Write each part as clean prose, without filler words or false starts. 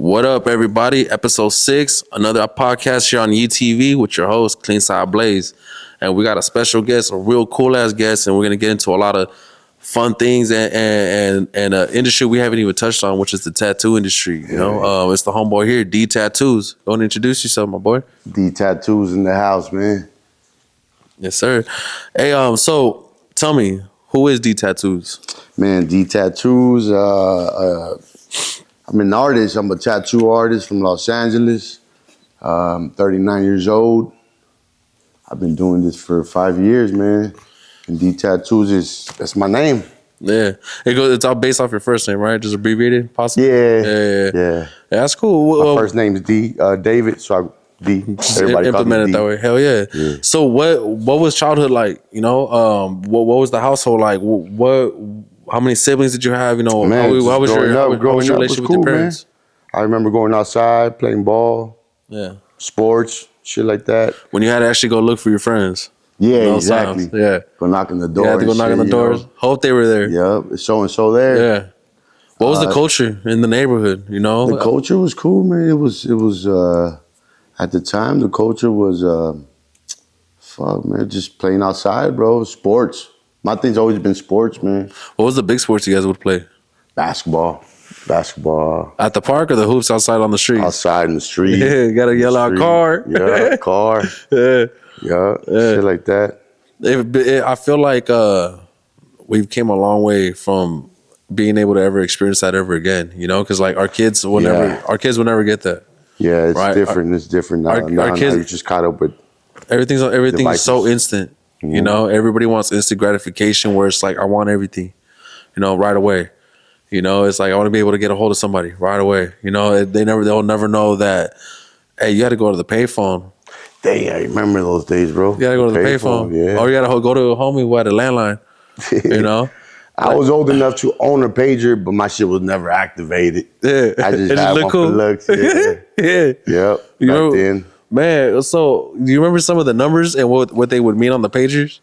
What up, everybody? Episode 6, another podcast here on YeeTV with your host, Clean Side Blaze. And we got a special guest, a real cool ass guest, and we're gonna get into a lot of fun things and an industry we haven't even touched on, which is the tattoo industry. You know, it's the homeboy here, D Tattoos. Go and introduce yourself, my boy. D Tattoos in the house, man. Yes, sir. Hey, so tell me, who is D Tattoos? Man, D Tattoos. I'm an artist. I'm a tattoo artist from Los Angeles. 39 years old. I've been doing this for 5 years, man. And D Tattoos that's my name. Yeah, it's all based off your first name, right? Just abbreviated, possibly. Yeah. That's cool. My first name is D, David. So D. Everybody implement it that way. Hell yeah. So what was childhood like? You know, what was the household like? How many siblings did you have? You know, man, how was your relationship with your parents? Man. I remember going outside, playing ball. Yeah. Sports, shit like that. When you had to actually go look for your friends. Yeah, exactly. Times. Yeah. Go knock on the door. You had to go knock on the doors. Know. Hope they were there. Yep. So-and-so there. Yeah. What was the culture in the neighborhood, you know? The culture was cool, man. It was at the time, the culture was, just playing outside, bro. Sports. My thing's always been sports, man. What was the big sports you guys would play? Basketball. At the park or the hoops outside on the street? Outside in the street. Yeah, you gotta yell out car. Yeah, car. Yeah, shit like that. I feel like we've came a long way from being able to ever experience that ever again, you know? Because like our kids will never get that. Yeah, it's different. It's different now. Our kids, now you're just caught up with everything is so instant. You know, everybody wants instant gratification where it's like, I want everything, you know, right away. You know, it's like, I want to be able to get a hold of somebody right away. You know, they'll never know that, hey, you got to go to the payphone. Dang, I remember those days, bro. You got to go to the payphone. Yeah. Or you got to go to a homie who had a landline, you know. I was old enough to own a pager, but my shit was never activated. Yeah. I just had one for looks. Yeah. Yep. Back then. Man, so do you remember some of the numbers and what they would mean on the pagers?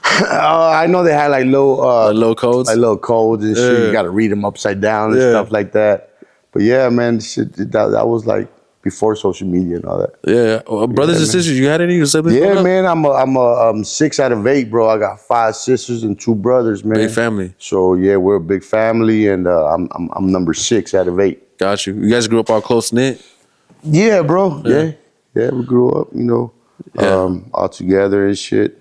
I know they had like low codes. Like little codes and shit. You got to read them upside down and stuff like that. But yeah, man, shit, that was like before social media and all that. Yeah. Brothers and sisters, you had any siblings? Yeah, man, I'm 6 out of 8, bro. I got 5 sisters and 2 brothers, man. Big family. So yeah, we're a big family, and I'm number 6 out of 8. Got you. You guys grew up all close knit? Yeah, bro. Yeah, we grew up, you know, all together and shit.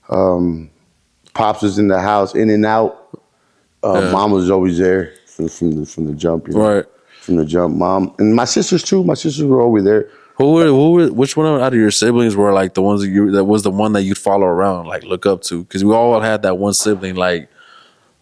Pops was in the house, in and out. Mom was always there from the jump, you know? Right. From the jump, mom and my sisters too. My sisters were always there. Which one out of your siblings were like the ones that was the one that you'd follow around, like look up to? Because we all had that one sibling, like.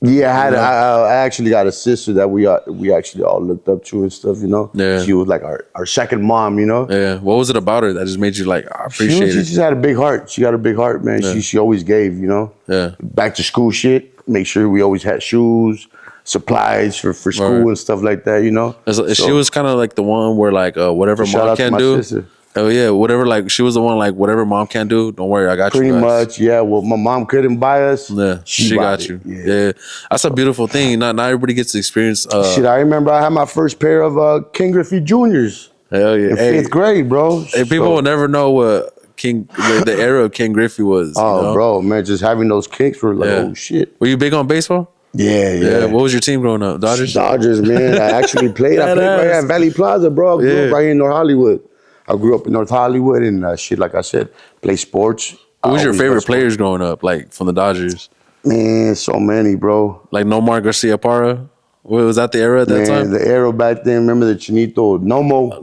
Yeah, I actually got a sister that we actually all looked up to and stuff, you know? Yeah. She was like our second mom, you know? Yeah. What was it about her that just made you like, I appreciate it? She just had a big heart. She got a big heart, man. Yeah. She always gave, you know? Yeah. Back to school shit. Make sure we always had shoes, supplies for school and stuff like that, you know? She was kind of like the one where like, whatever mom can do. Sister. Oh yeah, whatever. Like she was the one like whatever mom can do. Don't worry, I got you. Pretty much, yeah. Well, my mom couldn't buy us. Yeah, she got you. Yeah, that's a beautiful thing. Not everybody gets to experience. Shit, I remember I had my first pair of King Griffey Juniors. Hell yeah, in 5th grade, bro. Hey, people will never know what the era of King Griffey was. Oh, you know? Bro, man, just having those kicks were like, oh shit. Were you big on baseball? Yeah. What was your team growing up? Dodgers, man. I actually played. I played right at Valley Plaza, bro. I grew up right here in North Hollywood. I grew up in North Hollywood and shit, like I said, play sports. Who was your favorite players growing up, like from the Dodgers? Man, so many, bro. Like Nomar Garcia-Parra? Was that the era at that time? The era back then. Remember the Chinito Nomo?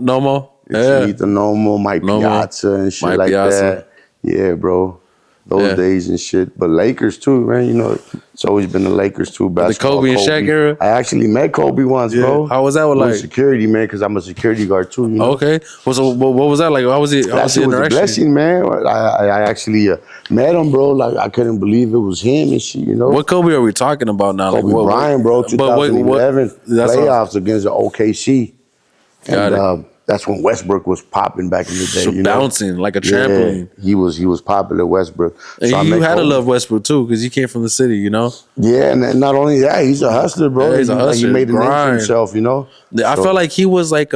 Chinito Nomo, Mike Piazza and shit that. Yeah, bro. Those days and shit. But Lakers too, man. You know, it's always been the Lakers too. Basketball, the Kobe and Shaq era? I actually met Kobe once, bro. How was that like? Security, man, because I'm a security guard too. You know? Okay. So what was that like? How was it? That was a blessing, man. I actually met him, bro. Like I couldn't believe it was him and shit, you know? What Kobe are we talking about now? Kobe Bryant, bro. 2011 playoffs against the OKC. And That's when Westbrook was popping back in the day. So bouncing like a trampoline. He was popular, Westbrook. And so you had to love Westbrook too, because he came from the city, you know. Yeah, and not only that, he's a hustler, bro. Yeah, he's a hustler. He made a name for himself, you know. I felt like he was like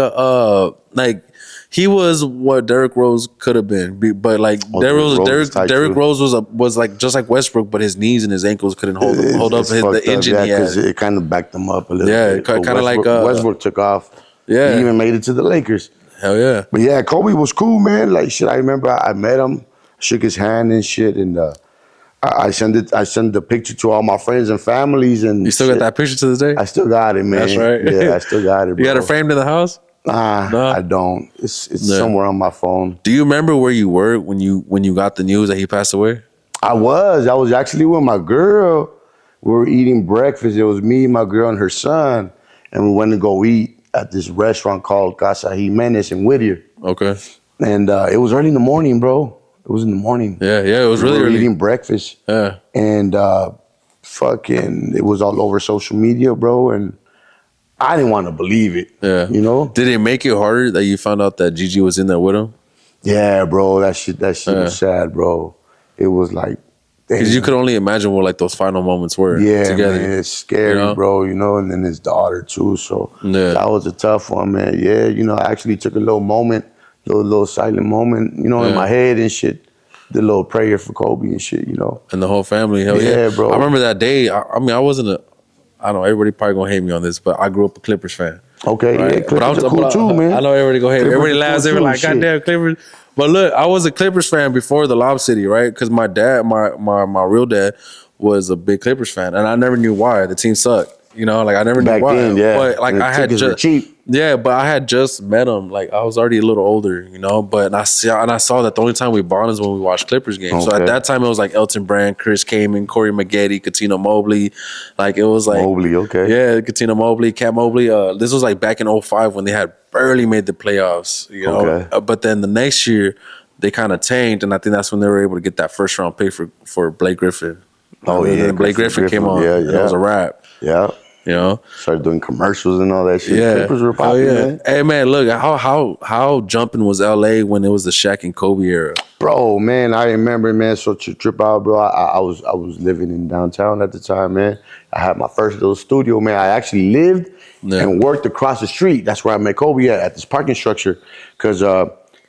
he was what Derrick Rose could have been, but like Derrick Rose was like just like Westbrook, but his knees and his ankles couldn't hold up the engine he had. Because it kind of backed him up a little bit. Yeah, kind of like Westbrook took off. Yeah, he even made it to the Lakers. Hell yeah. But yeah, Kobe was cool, man. Like shit, I remember I met him, shook his hand and shit, and I sent the picture to all my friends and families. And you still got that picture to this day? I still got it, man. That's right. Yeah, I still got it, bro. You got it framed in the house? Nah, no? I don't. It's somewhere on my phone. Do you remember where you were when you got the news that he passed away? I was actually with my girl. We were eating breakfast. It was me, my girl, and her son, and we went to go eat at this restaurant called Casa Jimenez in Whittier. Okay. And it was early in the morning, bro. It was in the morning. Yeah, it was really early. Eating breakfast. Yeah. And it was all over social media, bro. And I didn't want to believe it. Yeah. You know? Did it make it harder that you found out that Gigi was in there with him? Yeah, bro. That shit was sad, bro. It was like, because you could only imagine what like those final moments were. Yeah, together. Man, it's scary, you know? Bro. You know, and then his daughter too. So that was a tough one, man. Yeah, you know, I actually took a little moment, little silent moment, you know, in my head and shit. The little prayer for Kobe and shit, you know. And the whole family, hell yeah, bro. I remember that day. I mean, I wasn't I don't know, everybody probably gonna hate me on this, but I grew up a Clippers fan. Okay, right? Yeah, Clippers are cool too, man. I know everybody gonna hate me. Everybody laughs. They were like, goddamn Clippers. But look, I was a Clippers fan before the Lob City, right? Because my dad, my real dad, was a big Clippers fan, and I never knew why. The team sucked, you know. Like I never knew why. Then, yeah. But like I had just cheap. Yeah, but I had just met him. Like I was already a little older, you know. But I saw that the only time we bonded is when we watched Clippers games. Okay. So at that time it was like Elton Brand, Chris Kaman, Corey Maggette, Cuttino Mobley. Like it was like Mobley, okay. Yeah, Cuttino Mobley, Cat Mobley. This was like back in 2005 when they had barely made the playoffs, you know. Okay. But then the next year they kind of tanked, and I think that's when they were able to get that first round pick for Blake Griffin. Oh yeah, Blake Griffin came on. Yeah, that was a wrap. Yeah. You know, started doing commercials and all that shit. Yeah, Clippers were popping, man. Hey man, look how jumping was LA when it was the Shaq and Kobe era, bro. Man, I remember, man. So to trip out, bro. I was living in downtown at the time, man. I had my first little studio, man. I actually lived and worked across the street. That's where I met Kobe at this parking structure, because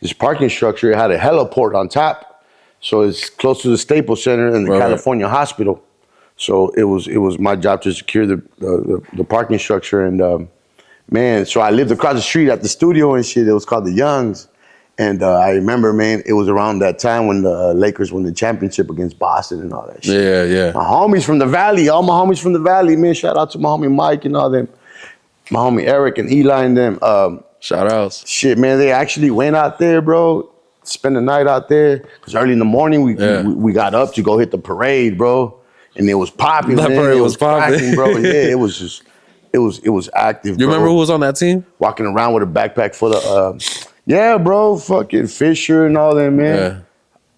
this parking structure had a heliport on top, so it's close to the Staples Center and the California Hospital. So it was my job to secure the parking structure, and man, so I lived across the street at the studio and shit. It was called the Youngs, and I remember, man, it was around that time when the Lakers won the championship against Boston and all that shit. Yeah, yeah. My homies from the Valley, all my homies from the Valley, man. Shout out to my homie Mike and all them, my homie Eric and Eli and them. Shout outs. Shit, man, they actually went out there, bro. Spend the night out there, because early in the morning we got up to go hit the parade, bro. And it was popping. That parade was popping, bro. Yeah, it was just, it was active. You remember who was on that team? Walking around with a backpack full of, yeah, bro, fucking Fisher and all them, man. Yeah.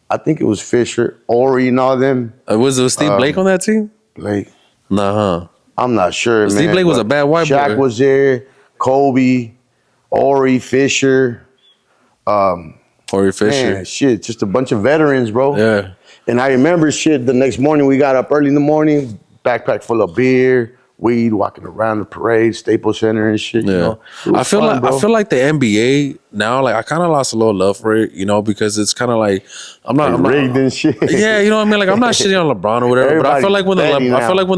I think it was Fisher, Ori and all them. Was it Steve Blake on that team? Blake? Nah, I'm not sure, man. Steve Blake was a bad white boy. Shaq was there. Kobe, Ori, Fisher. Ori Fisher. Man, shit, just a bunch of veterans, bro. Yeah. And I remember shit, the next morning we got up early in the morning, backpack full of beer, weed, walking around the parade, Staples Center and shit, you know. I feel like the NBA now, like I kind of lost a little love for it, you know, because it's kind of like I'm not rigged and shit. Yeah, you know what I mean? Like I'm not shitting on LeBron or whatever, but I feel like when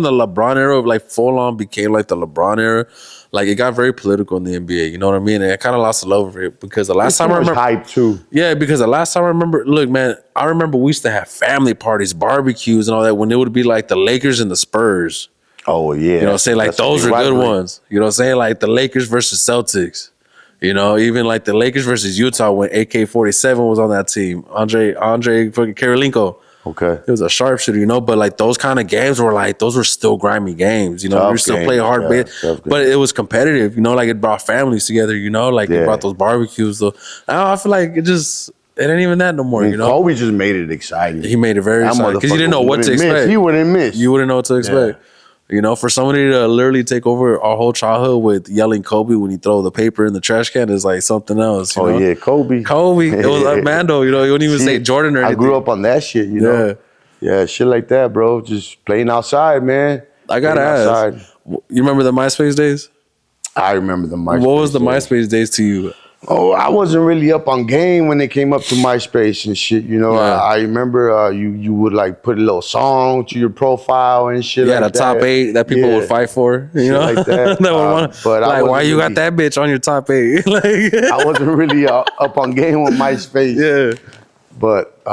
the LeBron era like full on became like the LeBron era, like it got very political in the NBA, you know what I mean? And I kind of lost the love for it because the last time I remember hype too. Yeah, because the last time I remember, look, man, I remember we used to have family parties, barbecues, and all that when it would be like the Lakers and the Spurs. Oh yeah, you know, saying like those are good ones. You know, saying like the Lakers versus Celtics. You know, even like the Lakers versus Utah when AK-47 was on that team. Andre fucking Karolinko. Okay. It was a sharpshooter, you know, but like those kind of games were like, those were still grimy games, you know, we were still playing hard, but it was competitive, you know, like it brought families together, you know, like it brought those barbecues. Though. I feel like it ain't even that no more, you know. Kobe just made it exciting. He made it very exciting because you didn't know what to expect. You wouldn't miss. You wouldn't know what to expect. You know, for somebody to literally take over our whole childhood with yelling Kobe when you throw the paper in the trash can is like something else. You know? Yeah, Kobe. It was like Mando. You know, you wouldn't even say Jordan or anything. I grew up on that shit. You know. Yeah, shit like that, bro. Just playing outside, man. I gotta ask. You remember the MySpace days? I remember the MySpace. What was the MySpace days to you? Oh, I wasn't really up on game when they came up to MySpace and shit. You know, I remember you would like put a little song to your profile and shit. Yeah, like the top 8 that people would fight for. You shit know, like that. But like, why you got that bitch on your top 8? Like, I wasn't really up on game with MySpace. Yeah, but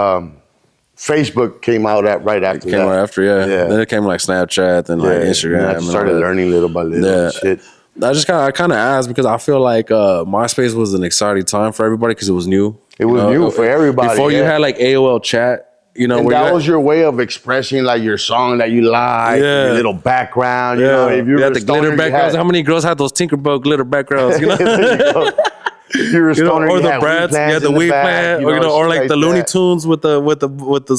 Facebook came out right after. Right after, Then it came like Snapchat and like Instagram. And I started learning little by little. And shit. I kind of asked because I feel like MySpace was an exciting time for everybody because it was new. It was new for everybody. Before you had like AOL chat, you know, and that was your way of expressing like your song that you like, your little background. You know, if you had the glitter backgrounds. How many girls had those Tinkerbell glitter backgrounds? You know, you were stoner, or the Brads, the weed plant, or like the Looney Tunes with the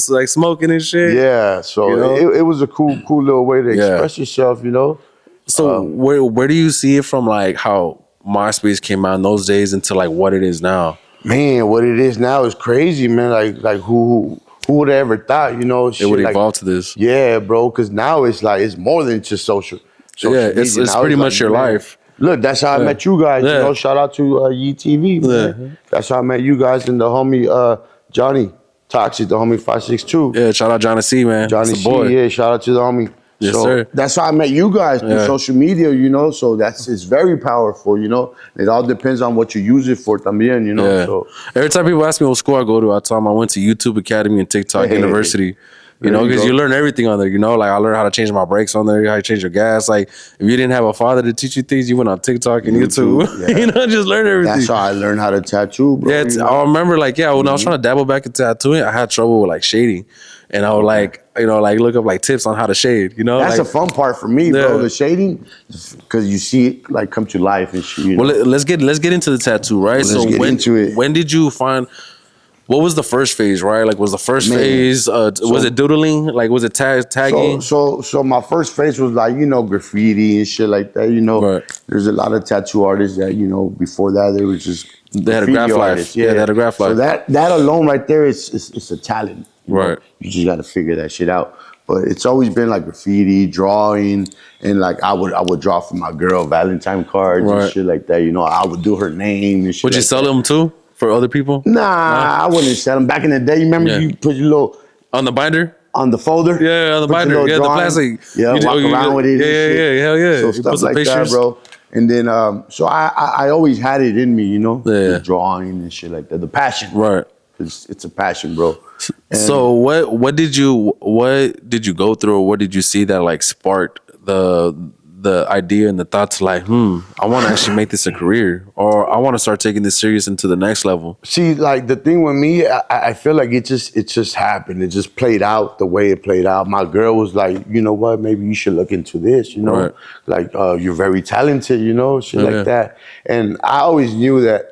like smoking and shit. Yeah, so it was a cool little way to express yourself. You know. So where do you see it from, like how MySpace came out in those days into like what it is now? Man, what it is now is crazy, man. Like who would have ever thought, you know? It would evolve to this. Yeah, bro, because now it's like, it's more than just social it's pretty much your life. Look, that's how I met you guys, you know? Shout out to Yeee TV, man. That's how I met you guys and the homie Johnny Toxic, the homie 562. Yeah, shout out Johnny C, man. Johnny C, shout out to the homie. Yes, sir. That's how I met you guys through social media, you know. So it's very powerful, you know. It all depends on what you use it for, también, you know. Yeah. So every time people ask me what school I go to, I tell them I went to YouTube Academy and TikTok University. You know, because you learn everything on there. You know, like I learned how to change my brakes on there, how to change your gas. Like if you didn't have a father to teach you things, you went on TikTok and YouTube. You know, just learn everything. That's how I learned how to tattoo, bro. Yeah, I remember like when I was trying to dabble back into tattooing, I had trouble with like shading. And I would like, you know, like look up like tips on how to shade, you know? That's like, the fun part for me, bro. The shading, because you see it like come to life and shit. You know? Well, let's get into the tattoo, right? When did you find, what was the first phase, right? Like was the first phase, was it doodling? Like was it tagging? So my first phase was like, you know, graffiti and shit like that, you know? There's a lot of tattoo artists that, you know, before that they were just they had a graph life. Yeah, they had a graph life. So that alone right there it's a talent. Right. You just got to figure that shit out. But it's always been like graffiti, drawing, and like I would draw for my girl Valentine cards and shit like that. You know, I would do her name and shit. Would you sell them too for other people? Nah, I wouldn't sell them. Back in the day, you remember you put your little on the binder? On the folder? Yeah, on the binder. Yeah, the plastic. Yeah, walk around with it. Yeah, hell yeah. So stuff like that, bro. And then so I always had it in me, you know, the drawing and shit like that. The passion. Right. It's a passion, bro. And so what did you go through, or what did you see that like sparked the idea and the thoughts like, I want to actually make this a career, or I want to start taking this serious into the next level? See, like the thing with me, I feel like it just happened. It just played out the way it played out. My girl was like, you know what, maybe you should look into this, you know, like you're very talented, you know, shit like that. And I always knew that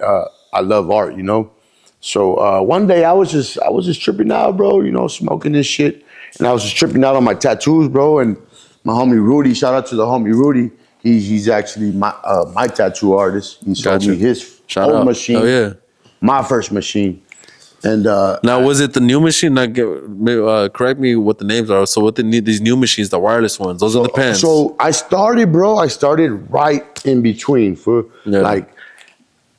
I love art, you know. So one day I was just tripping out, bro, you know, smoking this shit. And I was just tripping out on my tattoos, bro. And my homie Rudy, shout out to the homie Rudy. He's actually my tattoo artist. He showed me his old machine. Oh yeah. My first machine. And now was it the new machine? Correct me what the names are. So what these new machines, the wireless ones, those are the pens. So I started right in between like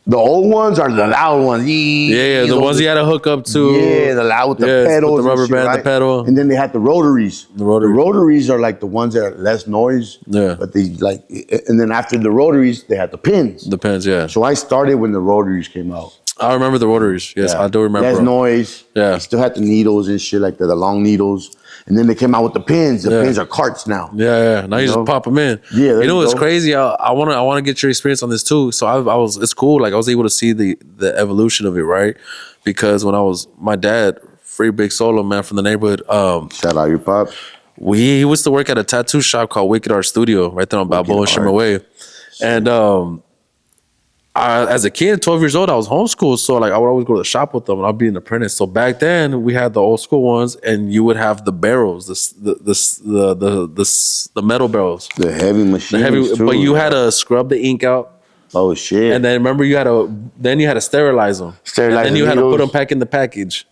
the old ones are the loud ones. The ones you had to hook up to. Yeah, the loud with the pedals. With the rubber band, the pedal. And then they had the rotaries. The rotaries are like the ones that are less noise. Yeah. But they like, and then after the rotaries, they had the pins. The pins, yeah. So I started when the rotaries came out. I remember the rotaries. Yes, I do remember. Less noise. Yeah. They still had the needles and shit like that, the long needles. And then they came out with the pins. The pins are carts now. Yeah. Now you just pop them in. Yeah. You know what's crazy? I want to get your experience on this too. So it's cool. Like I was able to see the evolution of it, right? Because when my dad, Free Big Solo, man, from the neighborhood. Shout out your pops. He used to work at a tattoo shop called Wicked Art Studio right there on Balboa and Shimmer Way. And as a kid, 12 years old, I was homeschooled. So like I would always go to the shop with them and I'd be an apprentice. So back then we had the old school ones and you would have the barrels, the metal barrels. The heavy machines too. But you had to scrub the ink out. Oh shit. And then remember you had to sterilize them. And then you had to put them back in the package.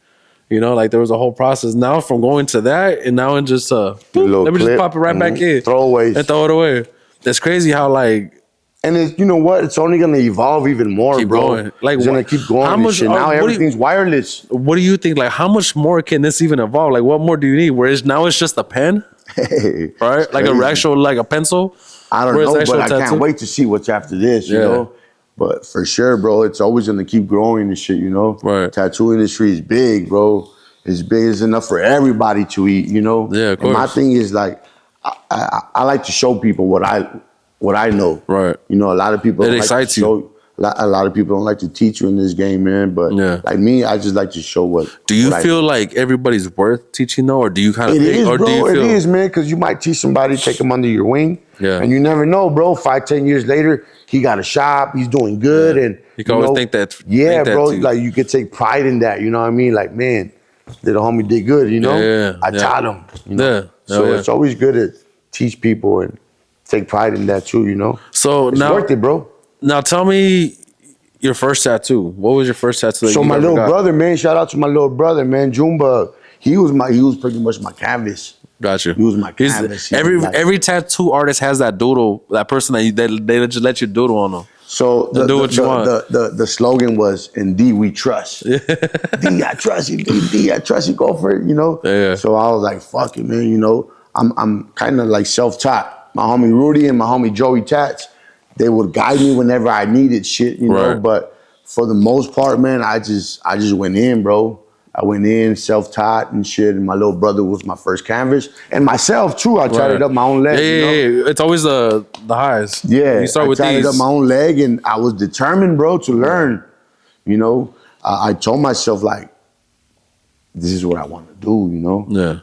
You know, like there was a whole process. Now from going to that and now in just let me just pop it right back in. Throwaways. And throw it away. It's crazy how like. And it's, you know what? It's only going to evolve even more, keep bro. Going. Like, it's going to keep going. How much, now everything's wireless. What do you think? Like, how much more can this even evolve? Like, what more do you need? Whereas now it's just a pen, right? Like a pencil. I don't know, but I can't wait to see what's after this, you know? But for sure, bro, it's always going to keep growing and shit, you know? Right. Tattoo industry is big, bro. It's big. It's enough for everybody to eat, you know? Yeah, of course. And my thing is, like, I like to show people what I know. Right. You know, a lot of people it excites you. A lot of people don't like to teach you in this game, man. But like me, I just like to show what. Do you feel like everybody's worth teaching though, or do you kind of? It is, bro. It is, man. Because you might teach somebody, take them under your wing, and you never know, bro. 5-10 years later, he got a shop, he's doing good, and you can always think that. Yeah, bro. Like you could take pride in that. You know what I mean? Like, man, the homie did good. You know, I taught him. You know? So it's always good to teach people and take pride in that too, you know. So it's now, worth it, bro. Now tell me your first tattoo. What was your first tattoo? So my little brother, man. Shout out to my little brother, man. Jumba. He was pretty much my canvas. Got you. He was my canvas. Every tattoo artist has that doodle, that person that they just let you doodle on them. So the slogan was, "In D we trust." D, I trust you. D, I trust you. Go for it. You know. Yeah. So I was like, "Fuck it, man." You know, I'm kind of like self-taught. My homie Rudy and my homie Joey Tats, they would guide me whenever I needed shit, you know. But for the most part, man, I just went in, bro. I went in self-taught and shit. And my little brother was my first canvas, and myself too. I tried it up my own leg. Yeah. It's always the highs. Yeah, you start with I tried it up my own leg, and I was determined, bro, to learn. You know, I told myself like, this is what I want to do. You know. Yeah.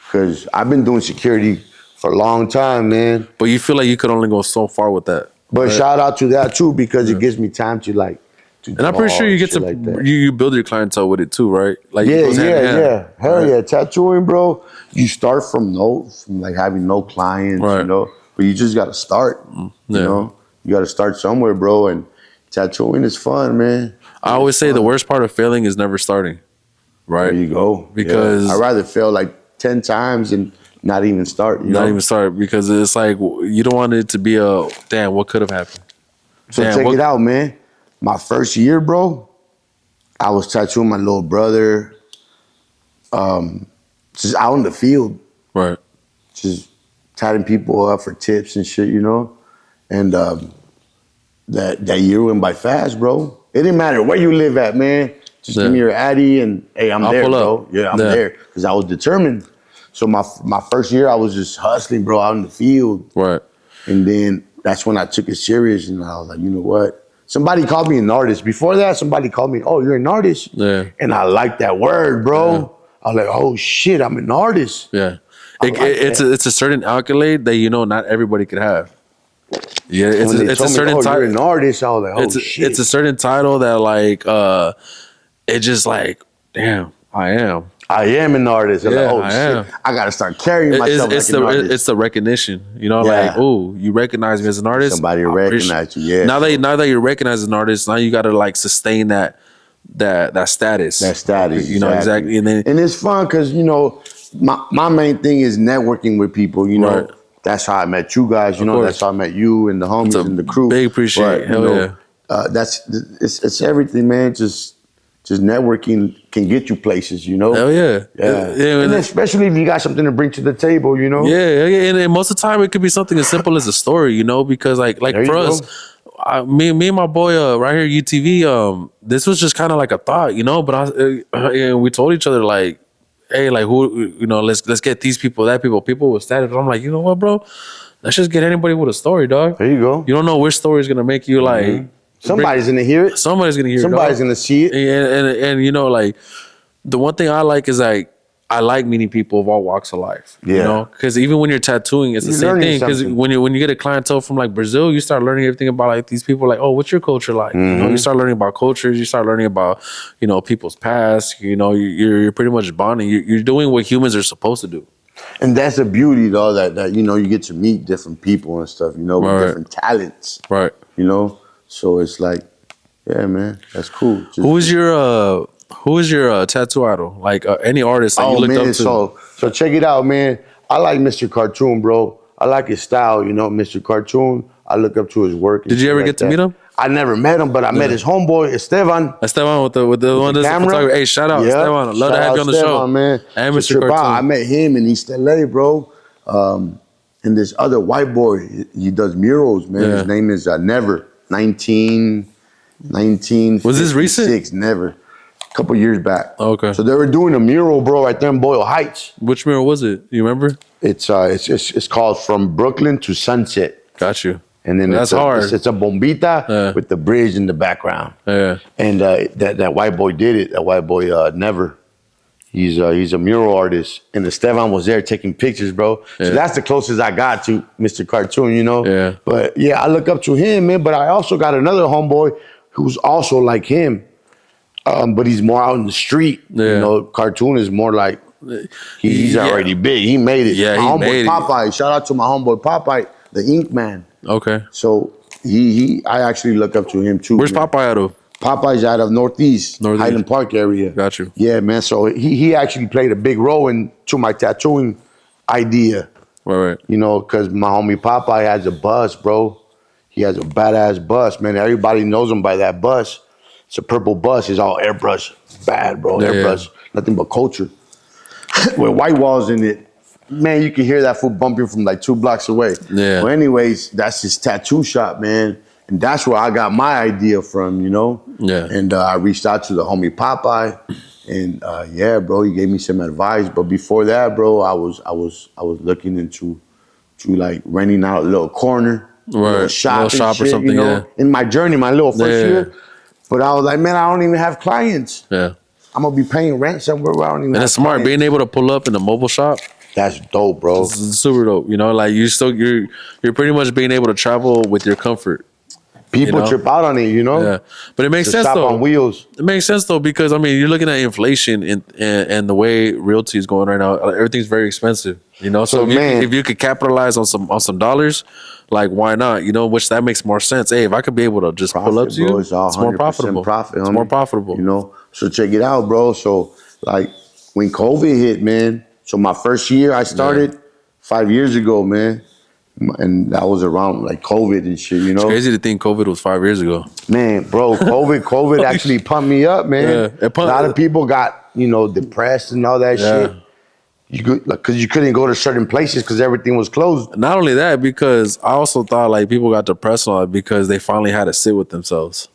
Because I've been doing security for a long time, man. But you feel like you could only go so far with that. But shout out to that too, because it gives me time to like. And I'm pretty sure you get to like you build your clientele with it too, right? Like yeah. Hell yeah, tattooing, bro. You start from like having no clients, you know. But you just gotta start. You know, you gotta start somewhere, bro. And tattooing is fun, man. I always say the worst part of failing is never starting. Right. There you go. Because I'd rather fail like 10 times and not even start. Not even start, because it's like you don't want it to be a damn. What could have happened? So check it out, man. My first year, bro, I was tattooing my little brother, just out in the field, right? Just tatting people up for tips and shit, you know. And that year went by fast, bro. It didn't matter where you live at, man. Just give me your Addy and hey, I'm there, bro. Yeah, I'm there because I was determined. So my first year, I was just hustling, bro, out in the field. Right. And then that's when I took it serious, and I was like, you know what? Somebody called me an artist. Before that, somebody called me, oh, you're an artist? Yeah. And I like that word, bro. Yeah. I was like, oh, shit, I'm an artist. Yeah. It's a certain accolade that, you know, not everybody could have. Yeah, it's a certain title. You're an artist. I was like, oh, shit. It's a certain title that, like, it's just like, damn, I am an artist. I'm like, oh, shit. I got to start carrying myself like an artist. It's the recognition. You know, like, oh, you recognize me as an artist. Somebody recognize you, yeah. Now that you're recognized as an artist, now you got to, like, sustain that status. That status. You know, exactly. And it's fun because, you know, my main thing is networking with people, you know. Right. That's how I met you guys, you know. That's how I met you and the homies and the crew. Big appreciate. Hell yeah. It's everything, man. Just networking can get you places, you know? Hell yeah. Yeah. And especially if you got something to bring to the table, you know? Yeah. And most of the time it could be something as simple as a story, you know? Because like for us, me and my boy right here, UTV, this was just kind of like a thought, you know? But we told each other like, hey, like who, you know, let's get these people, that people with status. I'm like, you know what, bro? Let's just get anybody with a story, dog. There you go. You don't know which story is going to make you like... Mm-hmm. Somebody's gonna hear it. Somebody's gonna hear it. Somebody's gonna see it. And you know, like the one thing I like is like I like meeting people of all walks of life. Yeah. You know, because even when you're tattooing, it's the same thing. Because when you get a clientele from like Brazil, you start learning everything about like these people. Like, oh, what's your culture like? You know, you start learning about cultures. You start learning about, you know, people's past. You know, you're pretty much bonding. You're doing what humans are supposed to do. And that's the beauty, though, that you know, you get to meet different people and stuff. You know, with different talents. Right. You know, so it's like, yeah, man, that's cool. Who is your tattoo idol? Like any artist that you looked up to? So check it out, man. I like Mr. Cartoon, bro. I like his style, you know, Mr. Cartoon. I look up to his work. Did you ever get to meet him? I never met him, but I met his homeboy, Esteban. Esteban with the one that's photographer. Hey, shout out Esteban. I'd love to have you on the show, man. And Mr. Cartoon. I met him in East LA, bro. And this other white boy, he does murals, man. His name is Never. 1956. Was this recent? Never. A couple years back. Okay. So they were doing a mural, bro, right there in Boyle Heights. Which mural was it? You remember? It's called From Brooklyn to Sunset. Got you. And then that's hard. It's a bombita with the bridge in the background. Yeah. And that white boy did it. That white boy Never. He's a mural artist, and Esteban was there taking pictures, bro. So that's the closest I got to Mr. Cartoon, you know. Yeah. But yeah, I look up to him, man. But I also got another homeboy who's also like him, but he's more out in the street. Yeah. You know, Cartoon is more like he's already big. He made it. Yeah, my he made Popeye. Shout out to my homeboy Popeye, the Ink Man. Okay. So I actually look up to him too. Where's man. Popeye out of? Popeye's out of Northeast, Highland Park area. Got you. Yeah, man. So he actually played a big role into my tattooing idea. Right. You know, because my homie Popeye has a bus, bro. He has a badass bus, man. Everybody knows him by that bus. It's a purple bus. It's all airbrush. Bad, bro. Airbrush. Nothing but culture. With white walls in it. Man, you can hear that fool bumping from like 2 blocks away. Yeah. Well, anyways, that's his tattoo shop, man. And that's where I got my idea from, you know? Yeah. And I reached out to the homie Popeye. And yeah, bro, he gave me some advice. But before that, bro, I was looking into like renting out a little corner. Right. A shop shit, or something, you know, in my journey, my little first year. But I was like, man, I don't even have clients. Yeah. I'm gonna be paying rent somewhere where I don't even have And it's smart clients. being able to pull up in a mobile shop. That's dope, bro. It's super dope. You know, like you're pretty much being able to travel with your comfort. People trip out on it, you know? Yeah. But it makes sense shop though. on wheels. It makes sense though, because I mean you're looking at inflation and the way realty is going right now, everything's very expensive. You know, so if you could capitalize on some dollars, like why not? You know, which that makes more sense. Hey, if I could be able to just pull up to you, it's more profitable. It's more profitable. You know. So check it out, bro. So like when COVID hit, man. So my first year I started 5 years ago, man. And that was around like COVID and shit, you know? It's crazy to think COVID was 5 years ago. Man, bro, COVID actually pumped me up, man. A lot of people got, you know, depressed and all that shit. Because you couldn't go to certain places because everything was closed. Not only that, because I also thought like people got depressed on it because they finally had to sit with themselves.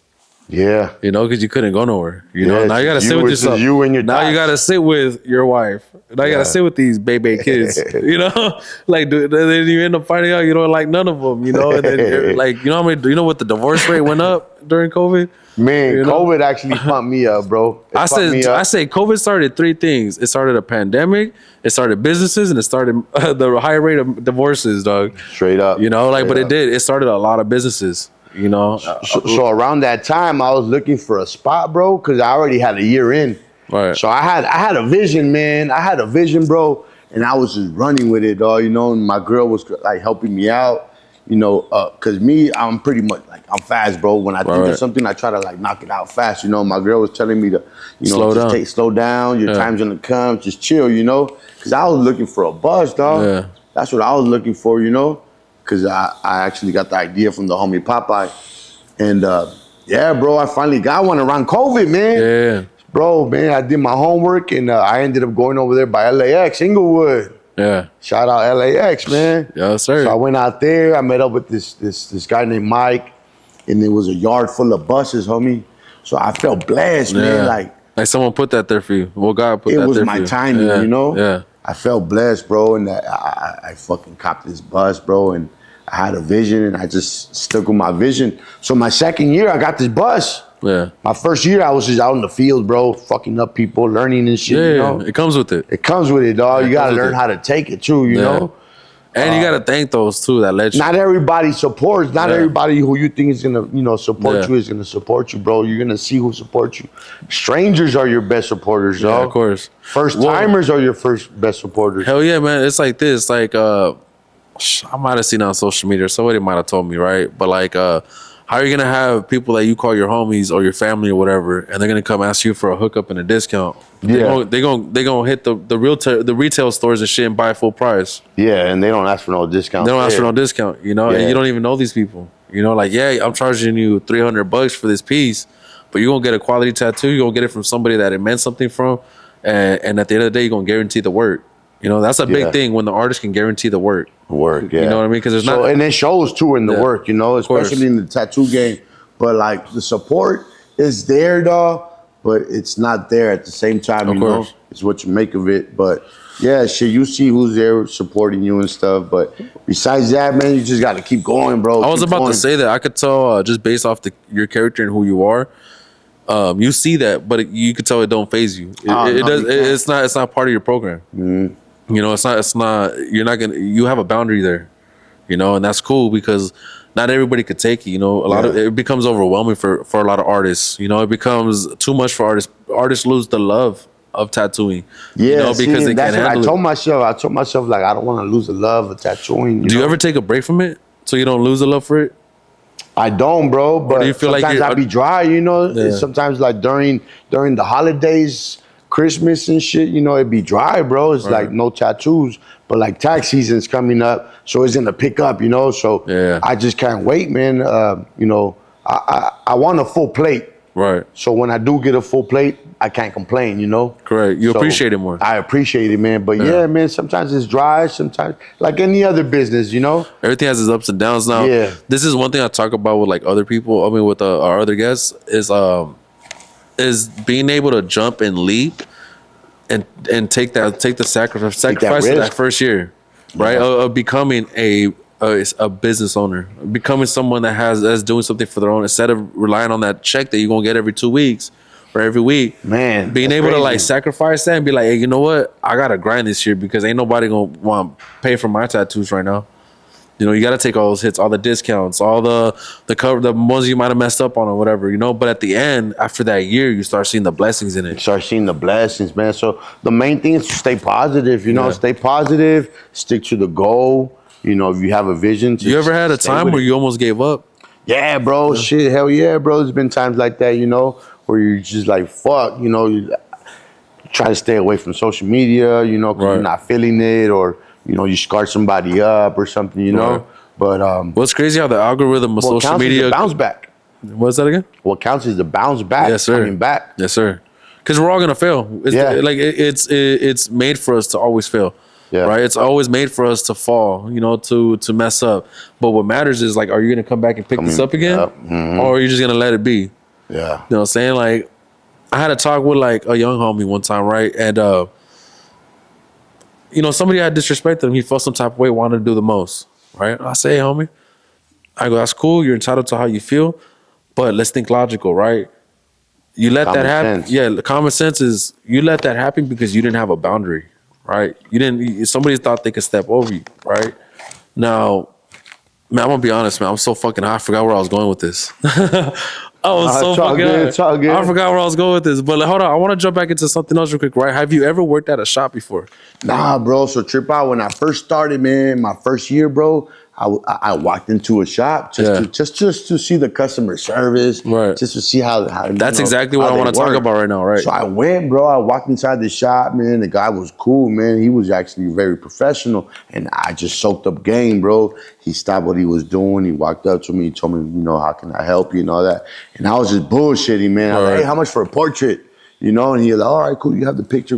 Yeah. You know, because you couldn't go nowhere. You know, now you got to sit with yourself. You and your now you got to sit with your wife. Now you got to sit with these baby kids. You know, like then you end up finding out you don't like none of them. You know, and then you're like, you know how many? You know what the divorce rate went up during COVID? Man, you know? COVID actually pumped me up, bro. I say COVID started 3 things. It started a pandemic, it started businesses, and it started the high rate of divorces, dog. Straight up. You know, like, but it started a lot of businesses. You know, so around that time, I was looking for a spot, bro, because I already had a year in. Right. So I had a vision, man. I had a vision, bro, and I was just running with it, dog. You know, and my girl was like helping me out. You know, cause me, I'm pretty much like I'm fast, bro. When I think of something, I try to like knock it out fast. You know, my girl was telling me to, you know, slow down. Your time's gonna come. Just chill. You know, cause I was looking for a buzz, dog. Yeah. That's what I was looking for. You know. Because I actually got the idea from the homie Popeye. And yeah, bro, I finally got one around COVID, man. Yeah. Bro, man, I did my homework and I ended up going over there by LAX, Inglewood. Yeah. Shout out LAX, man. Yes, sir. So I went out there. I met up with this guy named Mike. And there was a yard full of buses, homie. So I felt blessed, man. Like someone put that there for you. Well, God put that there for you. It was my timing, you know? Yeah. I felt blessed, bro. And I fucking copped this bus, bro. And I had a vision and I just stuck with my vision. So my second year, I got this bus. Yeah. My first year, I was just out in the field, bro, fucking up people, learning and shit. Yeah, you know? it comes with it. It comes with it, dog. You gotta learn how to take it too. You know. And you gotta thank those too that let you. Not everybody supports. Not everybody who you think is gonna support you is gonna support you, bro. You're gonna see who supports you. Strangers are your best supporters, dog. Yeah, of course. First timers are your best supporters. Hell yeah, man. It's like this. Like I might have seen it on social media. Somebody might have told me, right? But like how are you gonna have people that you call your homies or your family or whatever, and they're gonna come ask you for a hookup and a discount? Yeah, they gonna hit the retail stores and shit and buy full price. Yeah, and they don't ask for no discount. They don't ask for no discount, you know, and you don't even know these people. You know, like I'm charging you $300 for this piece, but you're gonna get a quality tattoo. You're gonna get it from somebody that it meant something from, and at the end of the day, you're gonna guarantee the work. You know, that's a big thing when the artist can guarantee the work. Work, yeah. You know what I mean? Because it's not, and it shows too in the work, you know, especially in the tattoo game. But like the support is there, dog, but it's not there at the same time. You know, it's what you make of it. But yeah, shit, you see who's there supporting you and stuff. But besides that, man, you just got to keep going, bro. I was about to say that. I could tell just based off your character and who you are. You see that, but you could tell it don't phase you. It's not part of your program. Mm-hmm. You know, it's not. You're not gonna. You have a boundary there. You know, and that's cool because not everybody could take it. You know, a lot of it becomes overwhelming for a lot of artists. You know, it becomes too much for artists. Artists lose the love of tattooing. Yeah, you know, because they can't handle it. I told myself like I don't want to lose the love of tattooing. Do you ever take a break from it so you don't lose the love for it? I don't, bro. But do you feel sometimes like I be dry, you know. Yeah. Sometimes like during the holidays, Christmas and shit, you know, it be dry, bro. It's like no tattoos. But like tax season's coming up, so it's gonna pick up, you know. So I just can't wait, man. You know, I want a full plate. Right. So when I do get a full plate, I can't complain, you know? Correct. You appreciate it more. I appreciate it, man. But yeah, man, sometimes it's dry, sometimes like any other business, you know? Everything has its ups and downs now. Yeah. This is one thing I talk about with like other people, I mean with our other guests, is being able to jump and leap and take the sacrifice of that first year, right? Of becoming a business owner, becoming someone that's doing something for their own instead of relying on that check that you're gonna get every 2 weeks or every week. Man, being able to like sacrifice that and be like, hey, you know what? I gotta grind this year because ain't nobody gonna want to pay for my tattoos right now. You know, you got to take all those hits, all the discounts, all the cover, the ones you might have messed up on or whatever, you know. But at the end, after that year, you start seeing the blessings in it. You start seeing the blessings, man. So the main thing is to stay positive, you know, stay positive, stick to the goal. You know, if you have a vision. You ever had a time where you almost gave up? Yeah, bro. Yeah. Shit, hell yeah, bro. There's been times like that, you know, where you're just like, fuck, you know, you try to stay away from social media, you know, because you're not feeling it, or you know, you scarred somebody up or something, you know. But what's crazy how the algorithm of social media bounce back. What's that again? What counts is the bounce back. Yes, sir. Coming back. Yes, sir. Because we're all gonna fail. It's made for us to always fail. Yeah. Right. It's always made for us to fall. You know, to mess up. But what matters is like, are you gonna come back and pick this up again, or are you just gonna let it be? Yeah. You know what I'm saying? Like, I had a talk with like a young homie one time, right? And you know, somebody had disrespected him. He felt some type of way, wanted to do the most, right? I say, hey, homie, I go, that's cool. You're entitled to how you feel, but let's think logical, right? You let that happen. Yeah, common sense is you let that happen because you didn't have a boundary, right? Somebody thought they could step over you, right? Now, man, I'm gonna be honest, man. I'm so fucking high. I forgot where I was going with this. I was so fucking high. I forgot where I was going with this. But hold on, I want to jump back into something else real quick, right? Have you ever worked at a shop before? Nah, bro. So trip out when I first started, man. My first year, bro. I walked into a shop just to see the customer service, right? Just to see how that's exactly what I want to talk about right now, right? So I went, bro. I walked inside the shop, man. The guy was cool, man. He was actually very professional, and I just soaked up game, bro. He stopped what he was doing. He walked up to me. He told me, you know, how can I help you and all that. And I was just bullshitting, man. I was like, hey, how much for a portrait? You know, and he was like, all right, cool. You have the picture.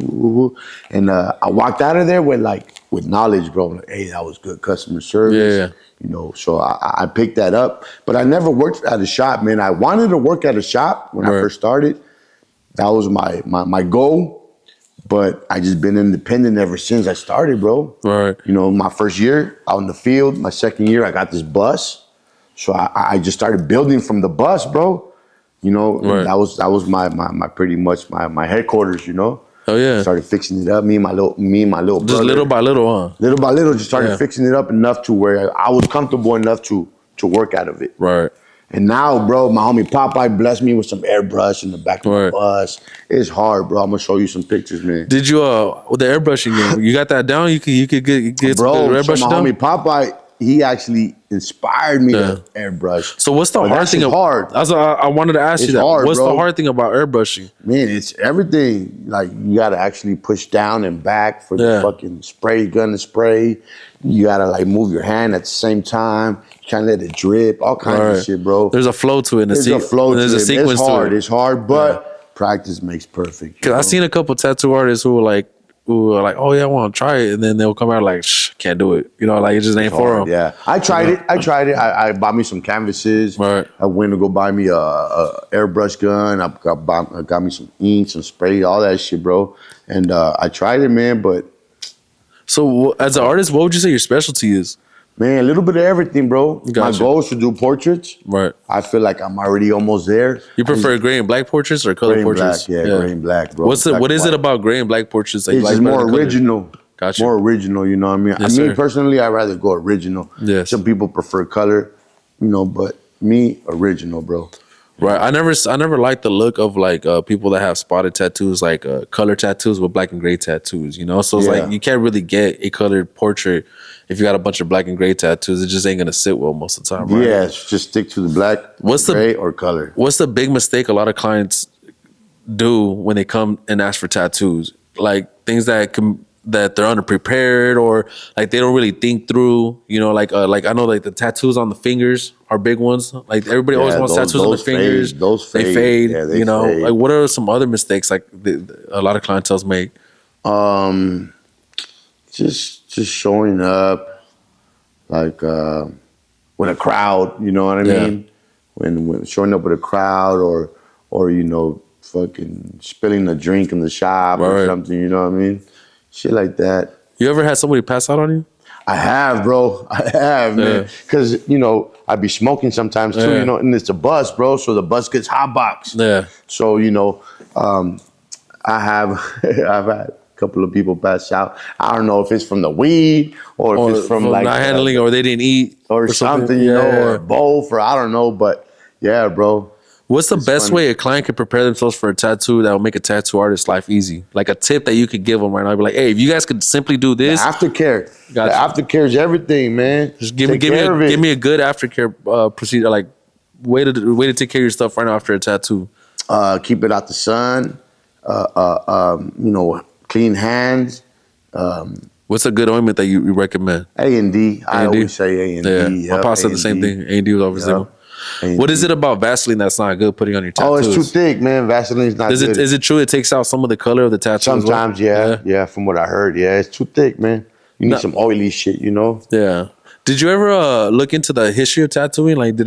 And I walked out of there with knowledge, bro. Like, hey, that was good customer service. Yeah. You know, so I picked that up. But I never worked at a shop, man. I wanted to work at a shop when I first started. That was my goal. But I just been independent ever since I started, bro. Right. You know, my first year out in the field, my second year, I got this bus. So I just started building from the bus, bro. You know, that was my pretty much my headquarters. You know. Oh yeah. Started fixing it up. Me and my little brother. Just little by little, huh? Little by little, just started fixing it up enough to where I was comfortable enough to work out of it. Right. And now, bro, my homie Popeye blessed me with some airbrush in the back of the bus. It's hard, bro. I'm gonna show you some pictures, man. Did you with the airbrushing game? You got that down? You could get bro, some airbrush my down? Homie Popeye, he actually inspired me to airbrush. So what's the hard thing? Hard. I wanted to ask you that. Hard, what's bro. the hard thing about airbrushing? Man, it's everything. Like you gotta actually push down and back for the fucking spray gun to spray. You gotta like move your hand at the same time. You can't let it drip. All kinds of shit, bro. There's a flow to it. There's a flow to it. There's a sequence to it. It's hard, but practice makes perfect. Because I've seen a couple tattoo artists who are like, oh yeah, I want to try it, and then they'll come out like, can't do it. You know, like it just ain't for them. Yeah, I tried it. I bought me some canvases. Right. I went to go buy me a airbrush gun. I got me some ink, some spray, all that shit, bro. And I tried it, man. But so, as an artist, what would you say your specialty is? Man, a little bit of everything, bro. Gotcha. My goal is to do portraits. Right. I feel like I'm already almost there. You prefer gray and black portraits or color portraits? Black, gray and black, bro. What is it about gray and black portraits that you like? It's more original. Gotcha. More original, you know what I mean? Yes, me personally, I'd rather go original. Yes. Some people prefer color, you know, but me, original, bro. Right. I never liked the look of like people that have spotted tattoos, like color tattoos with black and gray tattoos, you know? So it's like you can't really get a colored portrait if you got a bunch of black and gray tattoos. It just ain't gonna sit well most of the time, right? Yeah, just stick to the black, gray, or color. What's the big mistake a lot of clients do when they come and ask for tattoos? Like things that they're underprepared or like they don't really think through, you know, like I know like the tattoos on the fingers are big ones. Like everybody always wants tattoos on their fingers. Those they fade. Yeah, they you know, fade. like what are some other mistakes like a lot of clientels make? Just showing up like with a crowd, you know what I mean? When showing up with a crowd or you know, fucking spilling a drink in the shop or something, you know what I mean? Shit like that. You ever had somebody pass out on you? I have, bro. I have, man. Because, you know, I be smoking sometimes too, you know, and it's a bus, bro. So the bus gets hotboxed. Yeah. So, you know, I've had a couple of people pass out. I don't know if it's from the weed or if it's from like not handling or they didn't eat or something, you know, or both, or I don't know. But yeah, bro. What's the best way a client can prepare themselves for a tattoo that will make a tattoo artist's life easy? Like a tip that you could give them right now. Be like, hey, if you guys could simply do this. The aftercare. The aftercare is everything, man. Just give me a good aftercare procedure, like way to take care of your stuff right now after a tattoo. Keep it out the sun. You know, clean hands. What's a good ointment that you recommend? A&D. I always say A&D. Yeah. My pop said the same thing. A&D was always the What is it about Vaseline that's not good putting on your tattoos? Oh, it's too thick, man. Vaseline's not good. Is it true it takes out some of the color of the tattoo? Sometimes, yeah. From what I heard, it's too thick, man. You need some oily shit, you know? Yeah. Did you ever look into the history of tattooing? Like,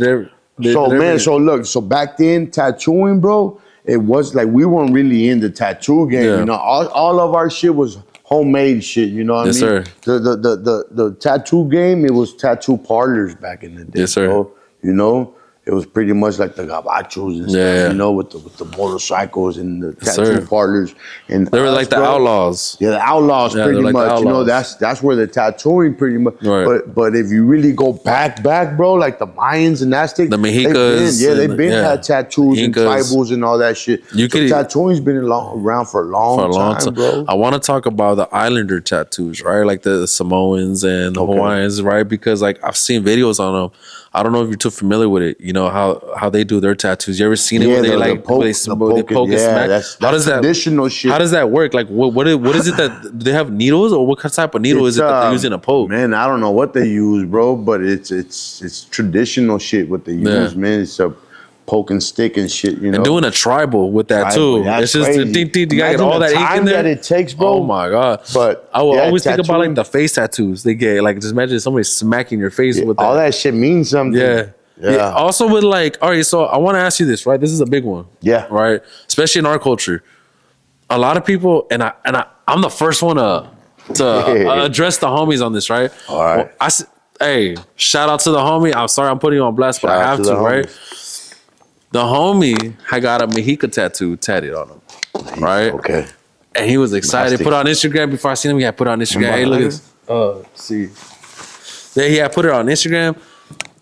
So back then, tattooing, bro, it was like we weren't really in the tattoo game. You know, all of our shit was homemade shit. You know what I mean? Sir. The tattoo game, it was tattoo parlors back in the day. Yes, sir. Bro. You know, it was pretty much like the gabachos and stuff. You know, with the motorcycles and the tattoo parlors. And they were like the outlaws. Yeah, the outlaws pretty much. You know, that's where the tattooing pretty much. Right. But if you really go back, bro, like the Mayans and Aztecs, the Mexicas, they've been had tattoos and tribals and all that shit. Tattooing's been around for a long time, bro. I want to talk about the Islander tattoos, right? Like the Samoans and the Hawaiians, right? Because like I've seen videos on them. I don't know if you're too familiar with it. You know how they do their tattoos. You ever seen it where they like poke and smack? That's traditional shit. How does that work? Like what is it that do they have needles or what type of needle is it that they're using to poke? Man, I don't know what they use, bro, but it's traditional shit what they use, man. It's a poke and stick and shit, you know. And doing a tribal with that too. It's just you gotta get all that ink in there. That it takes, bro. Oh my god. But I will always think about like the face tattoos they get. Like just imagine somebody smacking your face with that. All that shit means something. Yeah. Also with like, all right, so I want to ask you this, right? This is a big one. Yeah. Right? Especially in our culture. A lot of people, and I'm the first one to address the homies on this, right? All right. Hey, shout out to the homie. I'm sorry I'm putting you on blast, but I have to, right? The homie had got a Mexica tattoo tatted on him, right? Okay. And he was excited. Put it on Instagram before I seen him. He had put it on Instagram. Hey, look at this. See. Then he had put it on Instagram.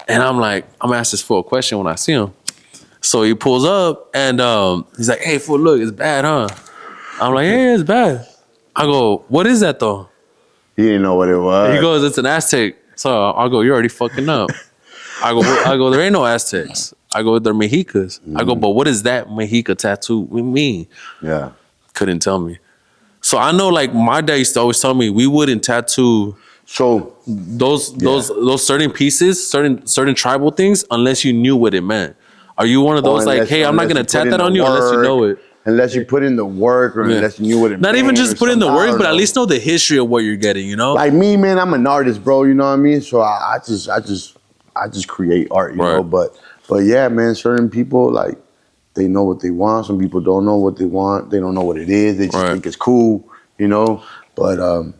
And I'm like, I'm gonna ask this fool a question when I see him. So he pulls up and he's like, hey, fool, look, it's bad, huh? I'm like, yeah, it's bad. I go, what is that though? He didn't know what it was. He goes, it's an Aztec. So I go, you're already fucking up. I go, there ain't no Aztecs. I go, they're Mexicas. I go, but what does that Mexica tattoo mean? Yeah. Couldn't tell me. So I know, like, my dad used to always tell me we wouldn't tattoo those certain pieces, certain tribal things, unless you knew what it meant. Are you one of those like, hey, I'm not gonna tat that on you unless you know it? Unless you put in the work or unless you knew what it meant. Not even just put in the work, but at least know the history of what you're getting, you know? Like me, man, I'm an artist, bro, you know what I mean? So I just create art, you know? But yeah, man, certain people, like, they know what they want. Some people don't know what they want. They don't know what it is. They just think it's cool, you know? But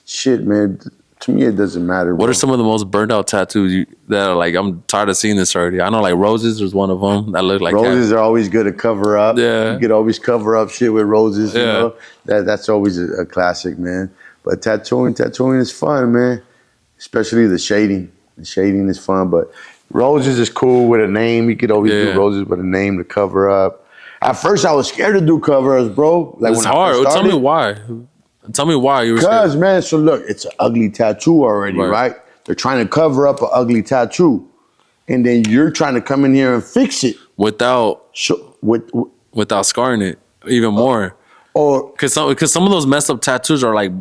shit, man, to me, it doesn't matter. What are some of the most burned out tattoos that are like, I'm tired of seeing this already? I know, like, roses was one of them that look like roses are always good to cover up. Yeah. You could always cover up shit with roses, you know? That's always a classic, man. But tattooing is fun, man. Especially the shading. The shading is fun, but roses is cool with a name. You could always do roses with a name to cover up. At first, I was scared to do covers, bro. Like, it's hard. Tell me why. Tell me why you were scared. Because, man, so look, it's an ugly tattoo already, right? They're trying to cover up an ugly tattoo. And then you're trying to come in here and fix it. Without scarring it even more. Or because some of those messed up tattoos are like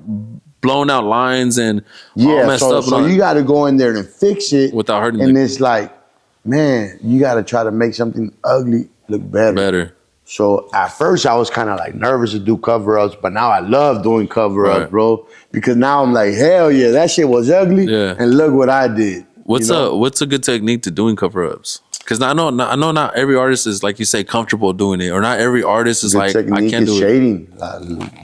blown out lines and all messed up. So you got to go in there and fix it. Without hurting it. And it's like, man, you got to try to make something ugly look better. So at first I was kind of like nervous to do cover-ups, but now I love doing cover-ups, bro. Because now I'm like, hell yeah, that shit was ugly, and look what I did. What's a good technique to doing cover-ups? Because I know not every artist is, like you say, comfortable doing it, or not every artist is like, I can't do shading.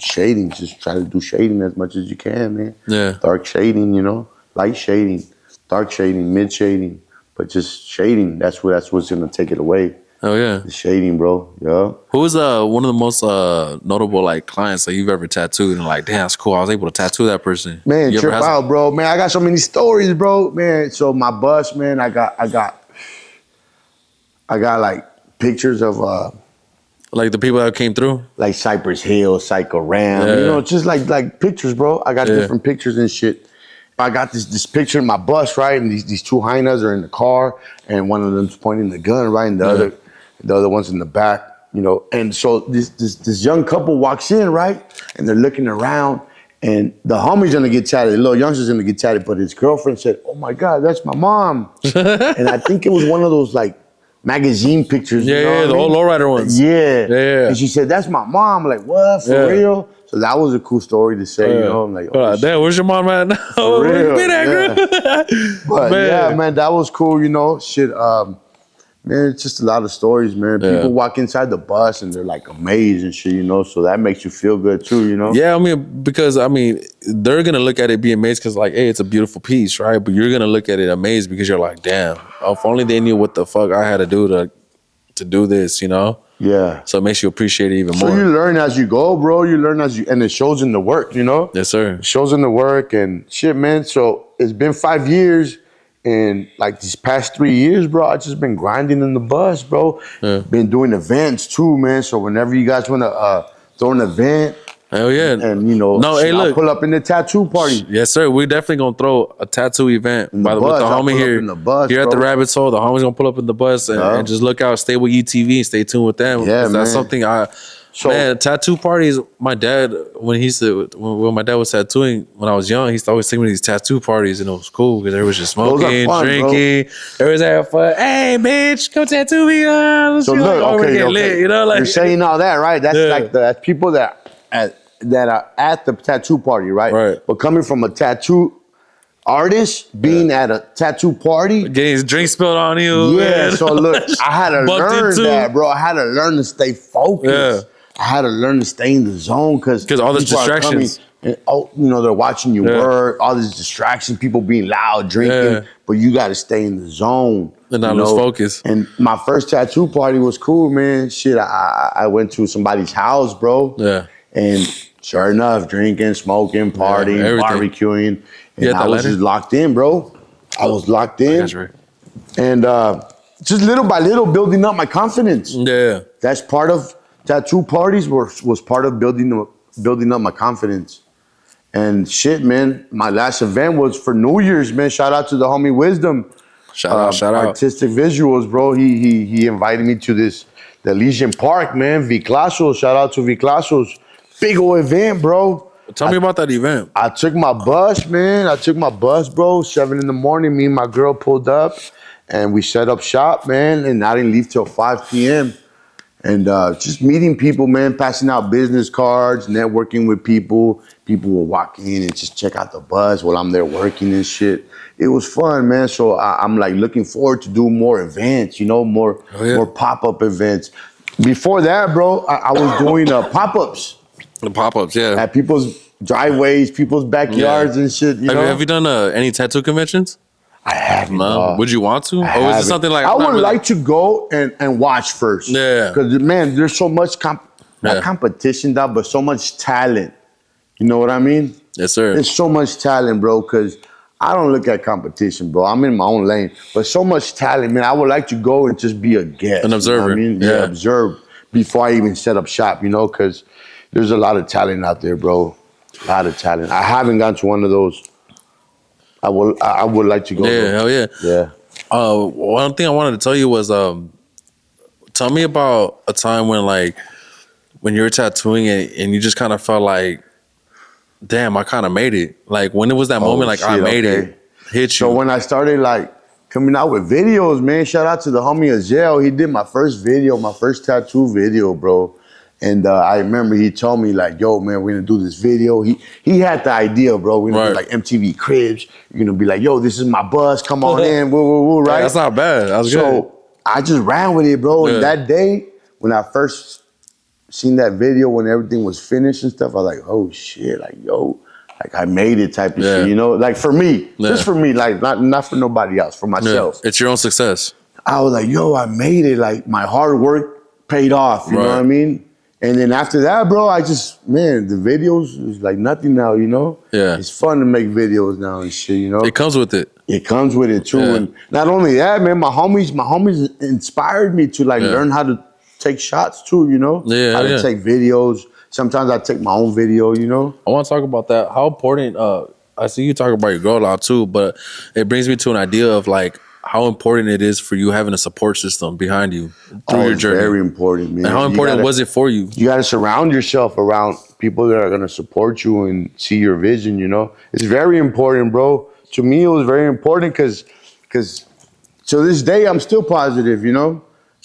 Shading, just try to do shading as much as you can, man. Yeah. Dark shading, you know, light shading, dark shading, mid shading, but just shading. That's what's gonna take it away. Oh yeah, the shading, bro. Yeah. Who was one of the most notable like clients that you've ever tattooed and like, damn, that's cool. I was able to tattoo that person. Man, trip out, bro. Man, I got so many stories, bro. Man, so my bus, man, I got like pictures of like the people that came through, like Cypress Hill, Psycho Ram. You know, just like pictures, bro. I got different pictures and shit. I got this picture in my bus, right? And these two hyenas are in the car, and one of them's pointing the gun, right? And the other one's in the back, you know. And so this young couple walks in, right? And they're looking around, and the homie's gonna get tatted, the little youngster's gonna get tatted, but his girlfriend said, "Oh my God, that's my mom." And I think it was one of those like magazine pictures. You know the old lowrider ones. Yeah. And she said, "That's my mom." I'm like, what? For real? So that was a cool story to say, you know. I'm like, damn, where's your mom at now? Where you been at, girl? But yeah, man, that was cool, you know. Shit, man, it's just a lot of stories, man. People walk inside the bus and they're like amazed and shit, you know. So that makes you feel good too, you know. Yeah, I mean, because they're gonna look at it, be amazed, because like, hey, it's a beautiful piece, right? But you're gonna look at it amazed because you're like, damn, if only they knew what the fuck I had to do to do this, you know. Yeah. So it makes you appreciate it even more. So you learn as you go, bro. You learn and it shows in the work, you know? Yes, sir. It shows in the work and shit, man. So it's been 5 years, and like these past 3 years, bro, I just been grinding in the bus, bro. Been doing events too, man. So whenever you guys want to throw an event, hell yeah. And you know, I'll pull up in the tattoo party. Yes, sir. We're definitely gonna throw a tattoo event with the homie here. In the bus, here at the Rabbit's Hole. The homie's gonna pull up in the bus and just look out, stay with YeeTV and stay tuned with them. Yeah, man. That's something man, tattoo parties. My dad, when my dad was tattooing when I was young, he used to always take me to these tattoo parties, and it was cool because there was just smoking, drinking, there was having fun. Hey, bitch, come tattoo me. So look, okay. Lit, you know, like, you're saying all that, right? That's like that's people that are at the tattoo party, right? Right. But coming from a tattoo artist, being at a tattoo party, getting his drink spilled on you. Yeah. Man. So look, I had to learn that, bro. I had to learn to stay focused. Yeah. I had to learn to stay in the zone because all the distractions. And, you know, they're watching you work, all these distractions, people being loud, drinking. but you got to stay in the zone. And not lose focus. And my first tattoo party was cool, man. Shit, I went to somebody's house, bro. Yeah. And sure enough, drinking, smoking, partying, barbecuing. And I was just locked in, bro. I was locked in. That's right. And just little by little building up my confidence. Yeah. That's part of tattoo parties was part of building up my confidence. And shit, man, my last event was for New Year's, man. Shout out to the homie Wisdom. Shout out. Artistic Visuals, bro. He invited me to the Legion Park, man. Viclasos. Shout out to Viclasos. Big old event, bro. Tell me about that event. I took my bus, man. Bro. 7 a.m. Me and my girl pulled up and we set up shop, man. And I didn't leave till 5 p.m. And just meeting people, man, passing out business cards, networking with people. People will walk in and just check out the bus while I'm there working and shit. It was fun, man. So I'm like looking forward to do more events, more pop-up events. Before that, bro, I was doing pop-ups. The pop-ups, yeah. At people's driveways, people's backyards and shit. Have you done any tattoo conventions? I haven't. No. Would you want to? Or is it something like I would like to go and watch first. Yeah. Because man, there's so much not competition, but so much talent. You know what I mean? Yes, sir. There's so much talent, bro. Because I don't look at competition, bro. I'm in my own lane. But so much talent, man. I would like to go and just be a guest. An observer. You know what I mean? Yeah, observe before I even set up shop. Because there's a lot of talent out there, bro. A lot of talent. I haven't gone to one of those. I would like to go. Yeah, hell yeah. Yeah. One thing I wanted to tell you was, tell me about a time when you were tattooing it and you just kind of felt like, damn, I kind of made it. Like when it was that moment, like I made it, hit you. So when I started coming out with videos, man, shout out to the homie Azel. He did my first video, my first tattoo video, bro. And I remember he told me yo, man, we're gonna do this video. He had the idea, bro. We're gonna do MTV Cribs. You're gonna be like, yo, this is my bus. Come on in, woo, right? Yeah, that's not bad. That was good. So I just ran with it, bro. Yeah. And that day, when I first seen that video, when everything was finished and stuff, I was like, oh shit, I made it type of shit, for me, just for me, not for nobody else, for myself. Yeah. It's your own success. I was like, yo, I made it. My hard work paid off. You know what I mean? And then after that, bro, the videos is like nothing now, Yeah. It's fun to make videos now and shit, It comes with it. It comes with it too. Yeah. And not only that, man, my homies inspired me to learn how to take shots too, Yeah. How to take videos. Sometimes I take my own video, I want to talk about that. How important, I see you talk about your girl a lot too, but it brings me to an idea of how important it is for you having a support system behind you through your journey. Very important, man. And how important was it for you? You got to surround yourself around people that are going to support you and see your vision, It's very important, bro. To me, it was very important because to this day, I'm still positive,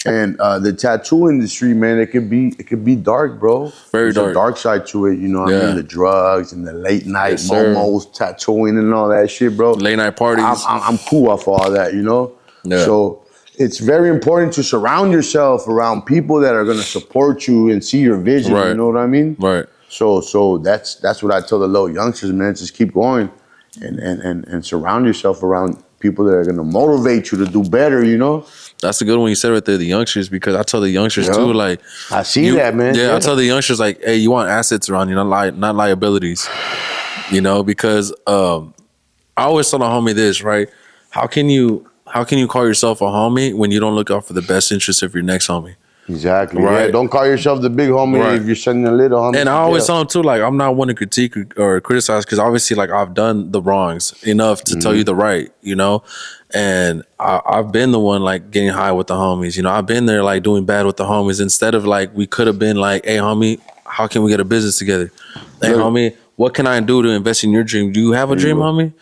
And the tattoo industry, man, it could be dark, bro. Very dark. There's a dark side to it, what I mean? The drugs and the late night momos, tattooing and all that shit, bro. Late night parties. I'm cool off all that, Yeah. So it's very important to surround yourself around people that are gonna support you and see your vision. Right. You know what I mean? Right. So that's what I tell the little youngsters, man. Just keep going and surround yourself around people that are gonna motivate you to do better, That's a good one you said right there, the youngsters, because I tell the youngsters too, I see that, man. Yeah, I tell the youngsters hey, you want assets around you, not liabilities. Because I always tell a homie this, right? How can you call yourself a homie when you don't look out for the best interest of your next homie? Exactly. Right. Yeah, don't call yourself the big homie if you're sending a little homie. And I always tell them too, I'm not one to critique or criticize because obviously I've done the wrongs enough to tell you the right, And I've been the one getting high with the homies, I've been there doing bad with the homies instead of we could have been hey homie, how can we get a business together? Hey homie, what can I do to invest in your dream? Do you have a dream, homie?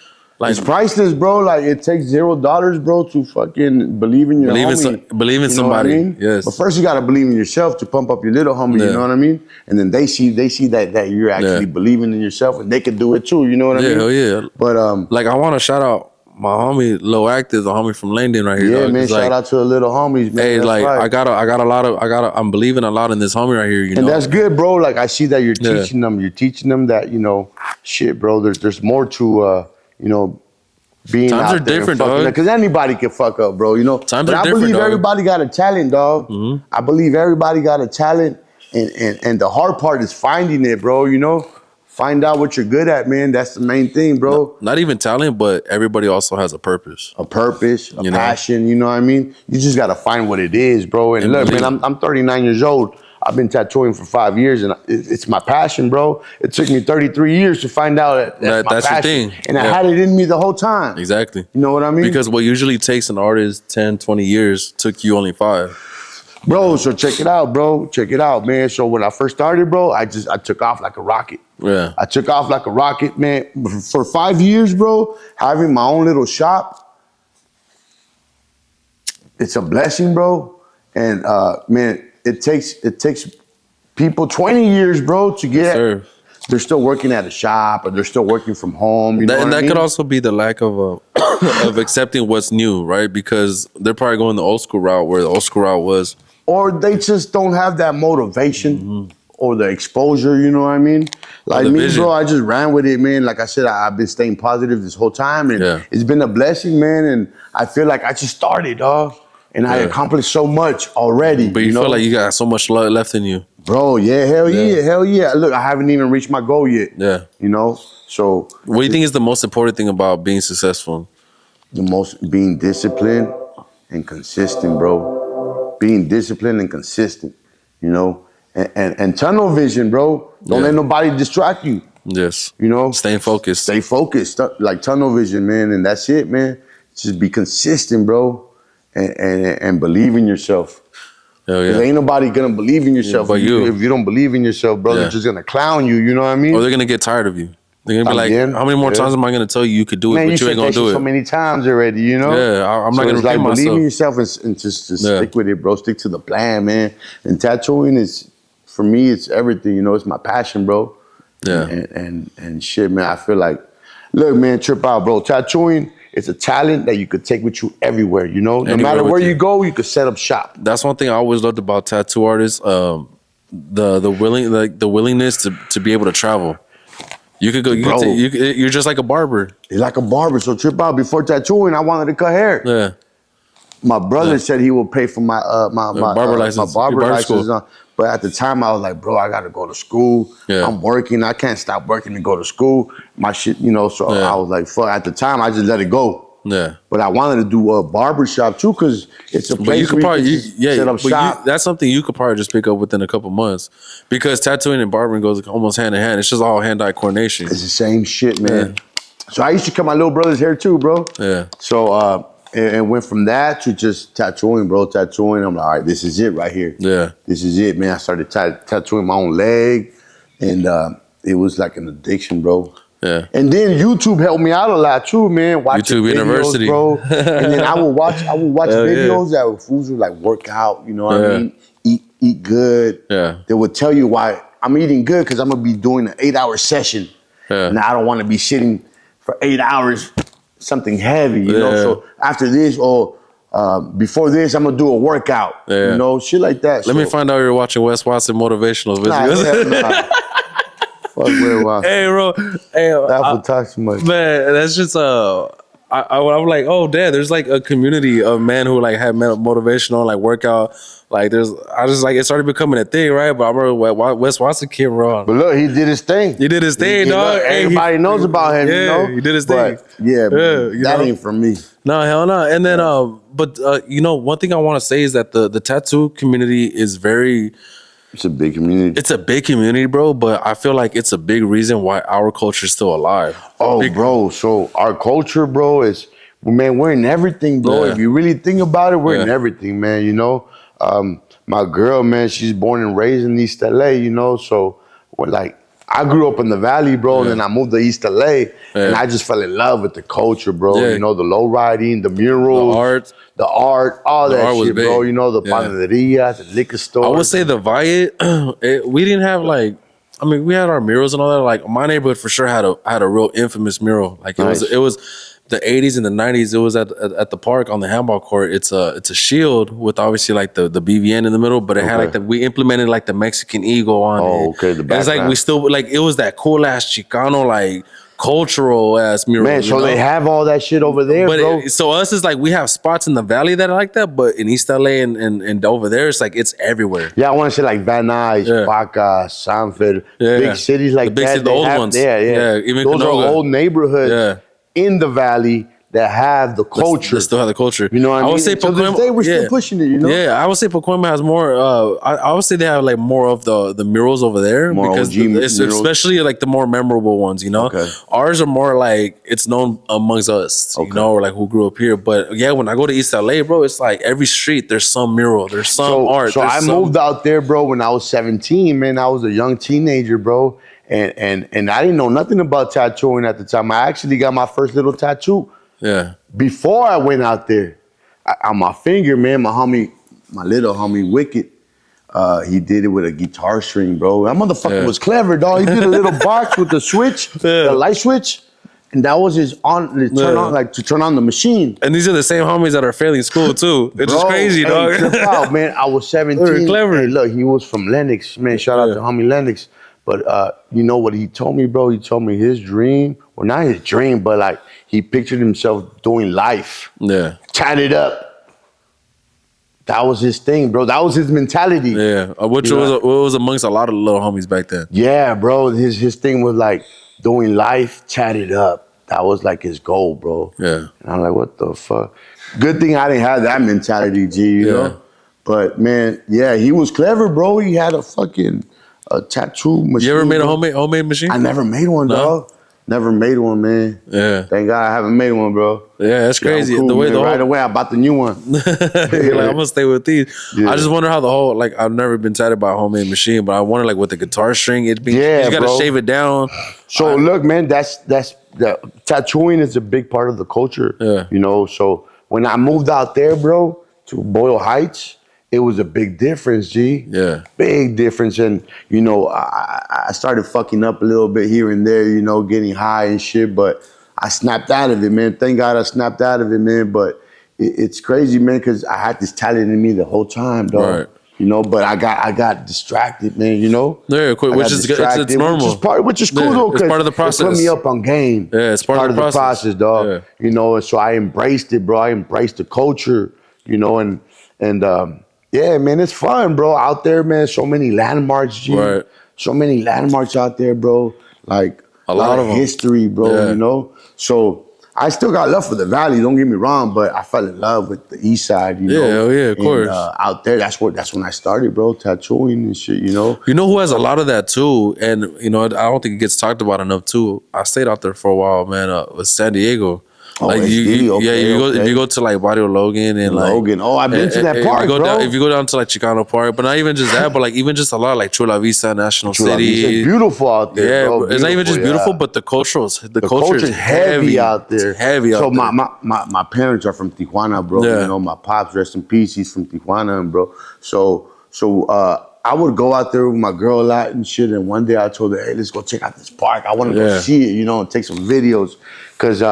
It's priceless, bro. It takes $0, bro, to fucking believe in your homie. Believe in somebody. I mean? Yes. But first you gotta believe in yourself to pump up your little homie. Yeah. You know what I mean? And then they see that you're actually believing in yourself, and they can do it too. You know what I mean? Hell yeah. But I want to shout out my homie Low Active, the homie from Langdon right here. Yeah, dog. man. Shout out to the little homies, man. Hey, I'm believing a lot in this homie right here. And that's good, bro. I see that you're teaching them. You're teaching them that shit, bro. There's more to being times out are there different, fucking, dog. because anybody can fuck up, bro. You know. Times but are I different, believe dog. everybody got a talent, dog. Mm-hmm. I believe everybody got a talent, and the hard part is finding it, bro. You know, find out what you're good at, man. That's the main thing, bro. Not even talent, but everybody also has a purpose. A purpose, a You know? passion. You know what I mean? You just gotta find what it is, bro. And look, man, I'm 39 years old. I've been tattooing for 5 years, and it's my passion, bro. It took me 33 years to find out that's my passion. Your thing. And I had it in me the whole time. Exactly. You know what I mean? Because what usually takes an artist 10, 20 years took you only 5. Bro, so check it out, bro. Check it out, man. So when I first started, bro, I took off like a rocket. Yeah. I took off like a rocket, man. For 5 years, bro, having my own little shop, it's a blessing, bro. And man, it takes people 20 years, bro, to get they're still working at a shop or they're still working from home. You know what I mean? Could also be the lack of of accepting what's new, right? Because they're probably going the old school route where the old school route was. Or they just don't have that motivation or the exposure, you know what I mean? Like me, vision. bro, I just ran with it, man. Like I said, I've been staying positive this whole time, and it's been a blessing, man. And I feel like I just started, dog. And I accomplished so much already. But you feel like you got so much left in you. Bro, yeah, hell yeah. Look, I haven't even reached my goal yet. Yeah. You know? So what do you think is the most important thing about being successful? Being disciplined and consistent, bro. Being disciplined and consistent, you know? And tunnel vision, bro. Don't let nobody distract you. Yes. You know? Staying focused. Stay focused. Like tunnel vision, man. And that's it, man. Just be consistent, bro. And believe in yourself. Because ain't nobody gonna believe in yourself. But you. If you don't believe in yourself, bro, they're just gonna clown you. You know what I mean? Or they're gonna get tired of you. They're gonna be like, how many more times am I gonna tell you you could do it, Man, but you ain't gonna do it? So many times already, you know? Yeah, I'm not gonna repeat myself. Believe in yourself and just stick with it, bro. Stick to the plan, man. And tattooing is, for me, it's everything. You know, it's my passion, bro. Yeah. And shit, man. I feel like, look, man, trip out, bro. Tattooing. It's a talent that you could take with you everywhere, you know? No matter where you go, you could set up shop. That's one thing I always loved about tattoo artists, the willingness to be able to travel. You could go, you're just like a barber. You're like a barber. So trip out, before tattooing, I wanted to cut hair. Yeah. My brother said he would pay for my barber license. My barber license. But at the time, I was like, bro, I got to go to school. Yeah. I'm working. I can't stop working to go to school. My shit, you know, so I was like, fuck. At the time, I just let it go. Yeah. But I wanted to do a barber shop, too, because it's a place where you can set up shop. That's something you could probably just pick up within a couple months. Because tattooing and barbering goes almost hand in hand. It's just all hand-eye coordination. It's the same shit, man. Yeah. So I used to cut my little brother's hair, too, bro. Yeah. So, and went from that to just tattooing, bro. Tattooing. I'm like, all right, this is it right here. Yeah. This is it, man. I started tattooing my own leg. And it was like an addiction, bro. Yeah. And then YouTube helped me out a lot too, man. Watching YouTube videos, University, bro. And then I would watch videos that fools would like work out, you know what I mean? Eat good. Yeah. They would tell you why I'm eating good because I'm gonna be doing an 8-hour session. Yeah. And I don't want to be sitting for 8 hours. Something heavy, you know. So after this, before this, I'm gonna do a workout. Yeah. You know, shit like that. Let me find out you're watching Wes Watson motivational videos. Fuck Wes Watson. Hey, bro. Hey, that would talk too much. Man, that's just I'm like, oh, damn. There's like a community of men who like have motivational like workout. Like I just like it started becoming a thing, right? But I remember Wes Watson came around. But look, he did his thing. He did his thing, dog. Everybody knows about him, you know. He did his thing. Yeah, that ain't for me. No, hell no. And then, you know, one thing I want to say is that the tattoo community is It's a big community. It's a big community, bro. But I feel like it's a big reason why our culture is still alive. Oh, bro. So our culture, bro, is, man, we're in everything, bro. If you really think about it, we're in everything, man. You know. My girl, man, she's born and raised in East LA, you know, so I grew up in the Valley, bro, and then I moved to East LA, and I just fell in love with the culture, bro. You know, the low riding, the murals, the art, all that shit, bro. You know, the panaderias, the liquor store. I would say the Valle, we didn't have we had our murals and all that. Like my neighborhood for sure had a real infamous mural. Like it was the 80s and the 90s. It was at the park on the handball court. It's a shield with obviously like the BVN in the middle, but it had like we implemented like the Mexican eagle on it. Okay, the background. It's like we still like it was that cool ass Chicano like cultural ass murals. Man, so they have all that shit over there, bro. So us is like we have spots in the valley that are like that, but in East LA and over there, it's like it's everywhere. Yeah, I want to say like Van Nuys, Baca, Sanford, big cities like that. The old ones. Yeah. Even those Canoga. are old neighborhoods in the valley that have the culture. They still have the culture. You know what I mean? I would say Pacoima, we're still pushing it, you know? Yeah, I would say Pacoima has more, I would say they have like more of the murals over there. More because it's especially like the more memorable ones, you know? Okay. Ours are more like, it's known amongst us, you know, or like who grew up here. But yeah, when I go to East LA, bro, it's like every street, there's some mural, there's some art. So I moved out there, bro, when I was 17, man. I was a young teenager, bro. And I didn't know nothing about tattooing at the time. I actually got my first little tattoo. Yeah. Before I went out there, on my finger, man, my little homie Wicked, he did it with a guitar string, bro. That motherfucker was clever, dog. He did a little box with the switch, the light switch, and that was his to turn on the machine. And these are the same homies that are failing school too. It's just crazy, dog. Trip out, man. I was 17. Clever. Hey, look, he was from Lennox, man. Shout out to homie Lennox. But you know what he told me, bro? He told me his dream, well, not his dream, but like he pictured himself doing life. Yeah. Tatted up. That was his thing, bro. That was his mentality. Yeah. Which was amongst a lot of little homies back then. Yeah, bro. His thing was like doing life tatted up. That was like his goal, bro. Yeah. And I'm like, what the fuck? Good thing I didn't have that mentality, G, you know? But man, yeah, he was clever, bro. He had a tattoo machine. You ever made a homemade machine? I never made one, dog. Never made one, man. Yeah. Thank God I haven't made one, bro. Yeah, that's crazy. Cool, right away, I bought the new one. You're like, I'm gonna stay with these. Yeah. I just wonder how the whole, like, I've never been tatted by a homemade machine, but I wonder, like, with the guitar string, you gotta shave it down. So look, man, that's tattooing is a big part of the culture. Yeah. You know, so when I moved out there, bro, to Boyle Heights, it was a big difference, G. Yeah. Big difference. And, you know, I started fucking up a little bit here and there, you know, getting high and shit, but I snapped out of it, man. Thank God I snapped out of it, man. But it's crazy, man, because I had this talent in me the whole time, dog. Right. You know, but I got distracted, man, you know? Yeah, which is good. It's normal. Which is cool, though, because it's part of the process. It put me up on game. Yeah, it's part of the process, dog. Yeah. You know, and so I embraced it, bro. I embraced the culture, you know, and yeah, man, it's fun, bro. Out there, man, so many landmarks, G. Right. So many landmarks out there, bro. Like a lot of history, bro, you know? So I still got love for the Valley, don't get me wrong, but I fell in love with the East Side, you know? Yeah, of course. Out there, that's when I started, bro, tattooing and shit, you know? You know who has a lot of that too? And, you know, I don't think it gets talked about enough too. I stayed out there for a while, man, with San Diego. Oh, like if you go to like Barrio Logan and Logan. Like, oh, I've been to that park, bro. If you go down to like Chicano Park, but not even just that, but like even just a lot like Chula Vista, National City. It's beautiful out there. Yeah, bro. It's not even just beautiful, but the culture is heavy out there. It's heavy out there. So my parents are from Tijuana, bro. Yeah. You know, my pops, rest in peace, he's from Tijuana, bro. So I would go out there with my girl a lot and shit. And one day I told her, hey, let's go check out this park. I want to go see it, you know, and take some videos, because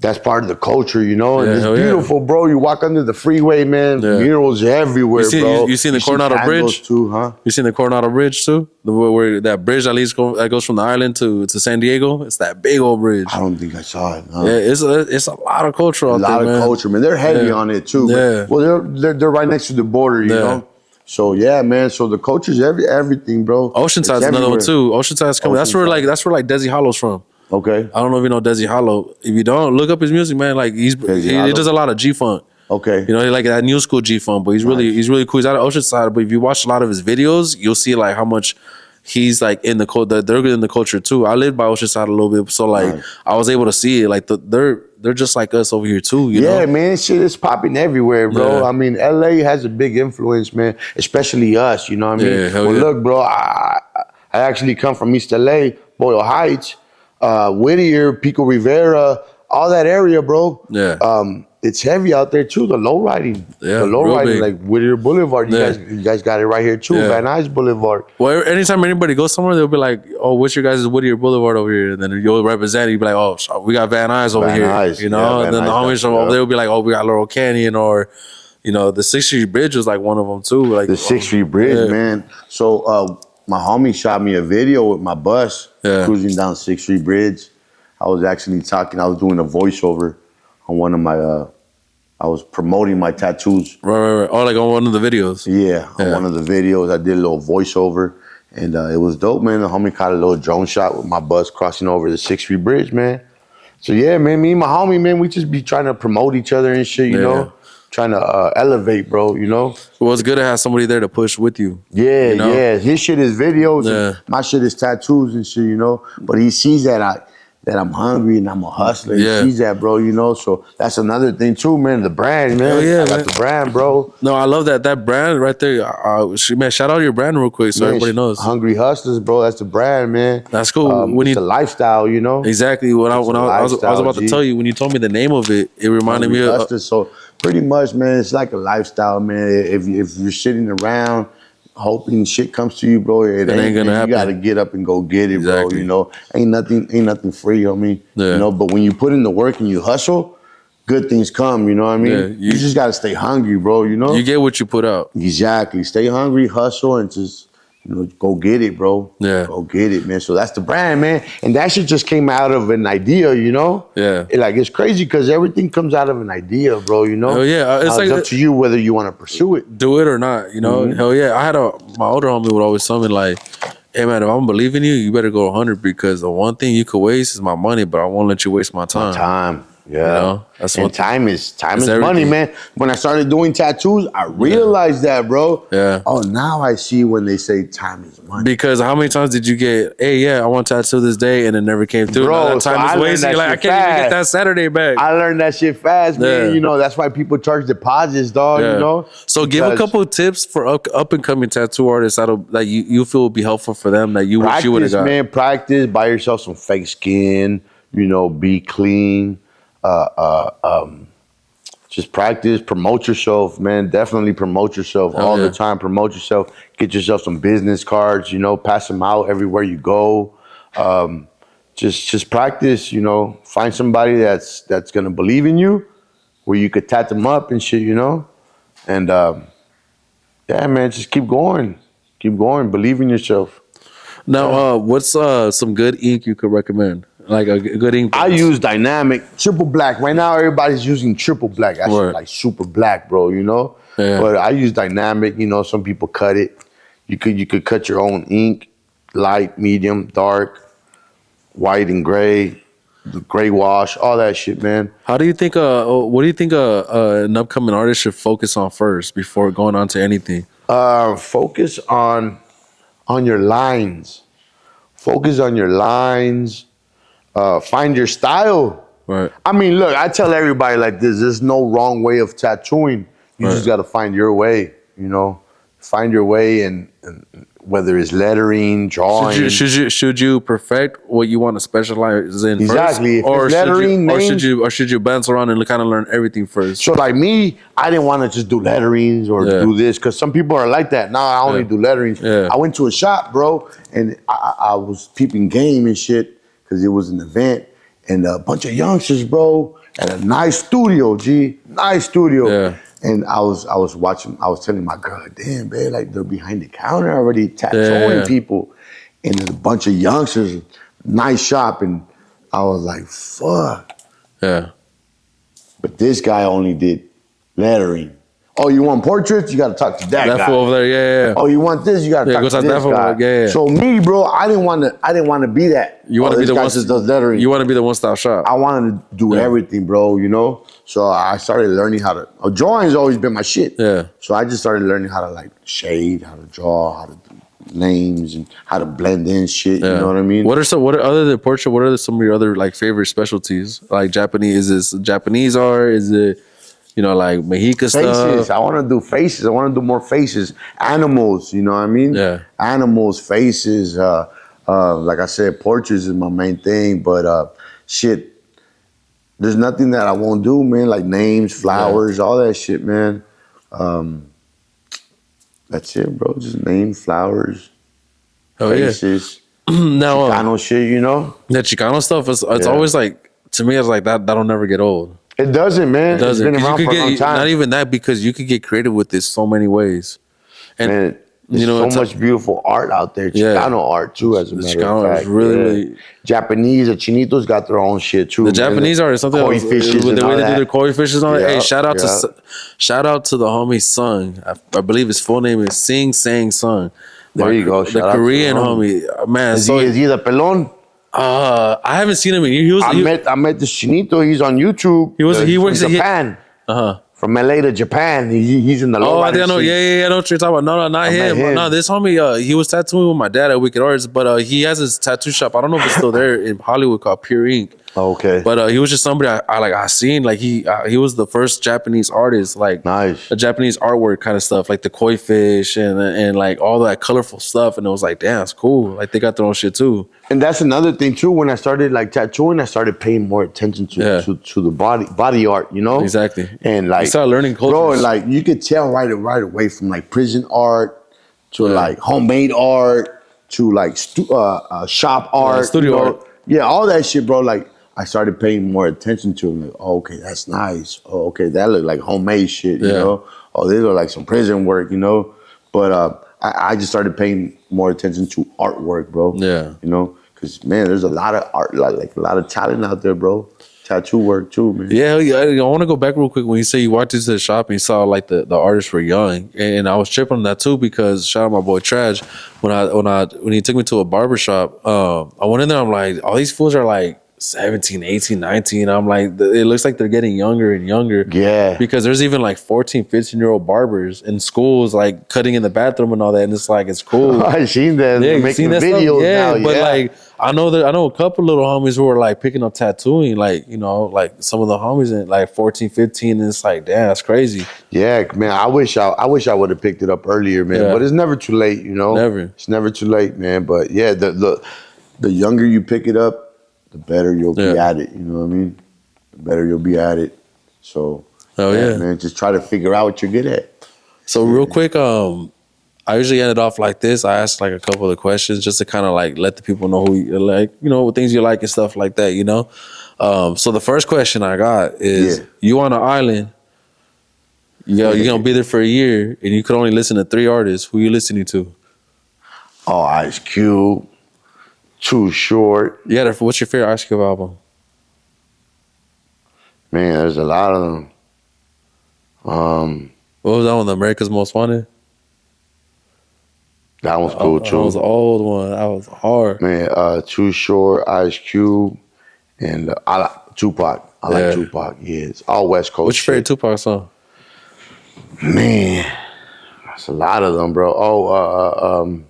that's part of the culture, you know? And it's beautiful, bro. You walk under the freeway, man. Murals everywhere, bro. You seen the Coronado Bridge? Too, huh? You seen the Coronado Bridge too? Where that bridge that goes from the island to San Diego? It's that big old bridge. I don't think I saw it. Huh? Yeah, it's a lot of culture out there, man. A lot of culture, man. They're heavy on it too. Yeah. Well, they're right next to the border, you know? So yeah, man. So the culture's everything, bro. Oceanside's another one too. Oceanside's coming. That's where like Desi Hollow's from. Okay. I don't know if you know Desi Hollow. If you don't, look up his music, man. Like he does a lot of G-Funk. Okay. You know, he like that new school G-Funk, but he's really cool. He's out of Oceanside, but if you watch a lot of his videos, you'll see like how much he's like in the culture. They're in the culture too. I lived by Oceanside a little bit, so like I was able to see it. Like they're just like us over here too. You know? Man, shit is popping everywhere, bro. Yeah. I mean, LA has a big influence, man. Especially us. You know what I mean? Yeah, look, bro, I actually come from East LA, Boyle Heights. Whittier, Pico Rivera, all that area, bro. Yeah. It's heavy out there too. The low riding, like Whittier Boulevard. You guys got it right here too. Van Nuys Boulevard. Well, anytime anybody goes somewhere, they'll be like, "Oh, what's your guys' Whittier Boulevard over here?" And then you'll represent. You'll be like, "Oh, we got Van Nuys over here." You know, and then the homies from over there will be like, "Oh, we got Laurel Canyon," or you know, the 6th Street Bridge was like one of them too. Like the 6th Street Bridge, man. So my homie shot me a video with my bus cruising down 6th Street Bridge. I was actually talking. I was doing a voiceover on one of my. I was promoting my tattoos. Right. Oh, like on one of the videos. Yeah, on one of the videos, I did a little voiceover, and it was dope, man. The homie caught a little drone shot with my bus crossing over the 6th Street Bridge, man. So yeah, man, me and my homie, man, we just be trying to promote each other and shit, you know, trying to elevate, bro, you know. Well, it's good to have somebody there to push with you. Yeah, you know? His shit is videos, and my shit is tattoos and shit, you know. But he sees that I'm hungry and I'm a hustler. He sees that, bro, you know. So that's another thing too, man. The brand, man. I got the brand, bro. No, I love that brand right there. Man, shout out your brand real quick so everybody knows. Hungry Hustlers, bro. That's the brand, man. That's cool. It's a lifestyle, you know. Exactly. When I was about to tell you, when you told me the name of it, it reminded me of. So pretty much, man, it's like a lifestyle, man. If you're sitting around hoping shit comes to you, bro, it ain't gonna happen. You gotta get up and go get it, bro. You know, ain't nothing free on me. You know, but when you put in the work and you hustle, good things come. You know what I mean? You just gotta stay hungry, bro. You know, you get what you put out. Exactly. Stay hungry, hustle, and just go get it, bro. Yeah, go get it, man. So that's the brand, man. And that shit just came out of an idea, you know. Yeah, it's crazy because everything comes out of an idea, bro. You know. Oh yeah, it's like up to you whether you want to pursue it, do it or not. You know. Hell yeah. I had my older homie would always tell me like, "Hey man, if I'm believing you, you better go 100 because the one thing you could waste is my money, but I won't let you waste my time." Yeah, you know? That's and time is money, man. When I started doing tattoos, I realized that, bro. Yeah. Oh, now I see when they say time is money. Because how many times did you get, hey, yeah, I want to tattoo this day, and it never came through? Bro, that time is wasting. Like, I can't even get that Saturday back. I learned that shit fast, man. You know, that's why people charge deposits, dog. You know. So give a couple of tips for up and coming tattoo artists that you feel would be helpful for them that you wish you would have got. Man, practice. Buy yourself some fake skin. You know, be clean. Just practice, promote yourself, man. Definitely promote yourself all the time. Promote yourself. Get yourself some business cards, you know, pass them out everywhere you go. Just practice, you know. Find somebody that's gonna believe in you, where you could tat them up and shit, you know. And yeah, man, just keep going. Keep going. Believe in yourself. Now, what's some good ink you could recommend? Like a good ink I use Dynamic Triple Black. Right now, everybody's using Triple Black. That shit like super black, bro, you know? Yeah. But I use Dynamic. You know, some people cut it. You could cut your own ink, light, medium, dark, white and gray, the gray wash, all that shit, man. How do you think, what do you think an upcoming artist should focus on first before going on to anything? Focus on your lines. Focus on your lines. Find your style. Right. I mean, look, I tell everybody like this, there's no wrong way of tattooing. You just got to find your way, you know. Find your way and whether it's lettering, drawing. Should you perfect what you want to specialize in exactly. first? Or lettering, should you bounce around and kind of learn everything first? So like me, I didn't want to just do letterings or do this because some people are like that. Nah, I only do letterings. I went to a shop, bro, and I was peeping game and shit. Because it was an event, and a bunch of youngsters, bro, at a nice studio, nice studio. Yeah. And I was watching, I was telling my girl, damn, babe, like they're behind the counter already tattooing people. And there's a bunch of youngsters, nice shop, and I was like, fuck. Yeah. But this guy only did lettering. Oh, you want portraits? You got to talk to that guy. Fool over there, yeah. Oh, you want this? You got to talk to this guy. Yeah. So me, bro, I didn't want to be that. You want to be the one just does lettering. You want to be the one-stop shop. I wanted to do everything, bro. You know. So I started learning how to. Drawing's always been my shit. Yeah. So I just started learning how to like shade, how to draw, how to do names, and how to blend in shit. You know what I mean? What are other than portrait? What are some of your other like favorite specialties? Like Japanese? Is this Japanese art? Is it? You know, like Mexica stuff. I want to do faces. I want to do more faces. Animals, you know what I mean? Yeah. Animals, faces. Like I said, portraits is my main thing. But shit, there's nothing that I won't do, man. Like names, flowers, all that shit, man. That's it, bro. Just names, flowers, faces. Now, Chicano shit, you know? The Chicano stuff, it's always like, to me, it's like that'll never get old. It doesn't, man. It's been around for a long time. Not even that, because you could get creative with this so many ways. And There's so much beautiful art out there. Chicano art too, as a matter of fact. Really Japanese, the Chinitos got their own shit too. The Japanese art is something koi fishes the way they do their koi fishes on it. Hey, shout out to the homie Sung. I believe his full name is Sing Sang Sung. There you go. The Korean homie. Man, is he the pelon? I haven't seen him in years. I met this Chinito. He's on YouTube. He works in Japan. From LA to Japan. He's in the low. Oh, I think I know. Yeah, I know what you're talking about. No, not him. No, this homie, he was tattooing with my dad at Wicked Arts, but he has his tattoo shop. I don't know if it's still there in Hollywood called Pure Ink. Okay. But he was just somebody I seen. Like he was the first Japanese artist, like nice. A Japanese artwork kind of stuff, like the koi fish and like all that colorful stuff. And it was like, damn, it's cool. Like they got their own shit too. And that's another thing too. When I started like tattooing, I started paying more attention to the body art, you know? Exactly. And like you started learning culture. Bro, like you could tell right away from like prison art to like homemade art to like shop art, studio art. Yeah, all that shit, bro. Like I started paying more attention to it. Like, oh, okay, that's nice. Oh, okay, that look like homemade shit, you know? Oh, they look like some prison work, you know? But I just started paying more attention to artwork, bro. Yeah. You know? Because, man, there's a lot of art, like a lot of talent out there, bro. Tattoo work, too, man. Yeah, I want to go back real quick. When you say you walked into the shop and you saw, like, the artists were young. And I was tripping on that, too, because shout out my boy Trash. When he took me to a barbershop, I went in there, I'm like, all these fools are, like, 17, 18, 19. I'm like, it looks like they're getting younger and younger. Yeah. Because there's even like 14, 15-year-old barbers in schools, like cutting in the bathroom and all that. And it's like, it's cool. I've seen that. Yeah, making videos now. But like, I know a couple little homies who are like picking up tattooing, like, you know, like some of the homies in like 14, 15. And it's like, damn, that's crazy. Yeah, man. I wish I would have picked it up earlier, man. But it's never too late, you know? Never. It's never too late, man. But yeah, the younger you pick it up, the better you'll be at it. You know what I mean? The better you'll be at it. So, man, just try to figure out what you're good at. So real quick, I usually end it off like this. I ask like a couple of questions just to kind of like let the people know who you like, you know, what things you like and stuff like that, you know? So the first question I got is, you on an island, you're going to be there for a year and you could only listen to 3 artists. Who you listening to? Oh, Ice Cube. Too Short. Yeah, what's your favorite Ice Cube album? Man, there's a lot of them. What was that one? The America's Most Wanted? That one's cool too. That was an old one. That was hard. Man, Too Short, Ice Cube, and I like Tupac. I like Tupac. Yeah, it's all West Coast. What's your favorite Tupac song? Man, that's a lot of them, bro.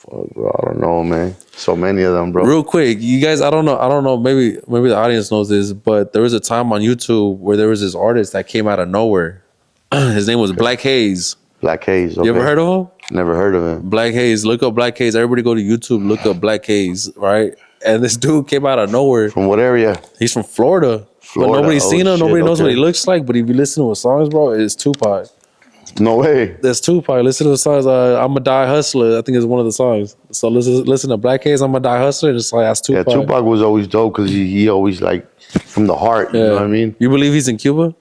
Bro, I don't know, man. So many of them, bro. Real quick, you guys, I don't know. Maybe the audience knows this, but there was a time on YouTube where there was this artist that came out of nowhere. His name was Black Haze. Black Haze. Okay. You ever heard of him? Never heard of him. Black Haze. Look up Black Haze. Everybody go to YouTube. Look up Black Haze. Right. And this dude came out of nowhere. From what area? He's from Florida. But nobody's seen him. Nobody knows what he looks like. But if you listen to his songs, bro, it's Tupac. No way. There's Tupac. Listen to the songs. I'm a Die Hustler. I think it's one of the songs. So listen to Black Haze. I'm a Die Hustler. It's like that's Tupac. Yeah, Tupac was always dope because he always like from the heart. You know what I mean? You believe he's in Cuba?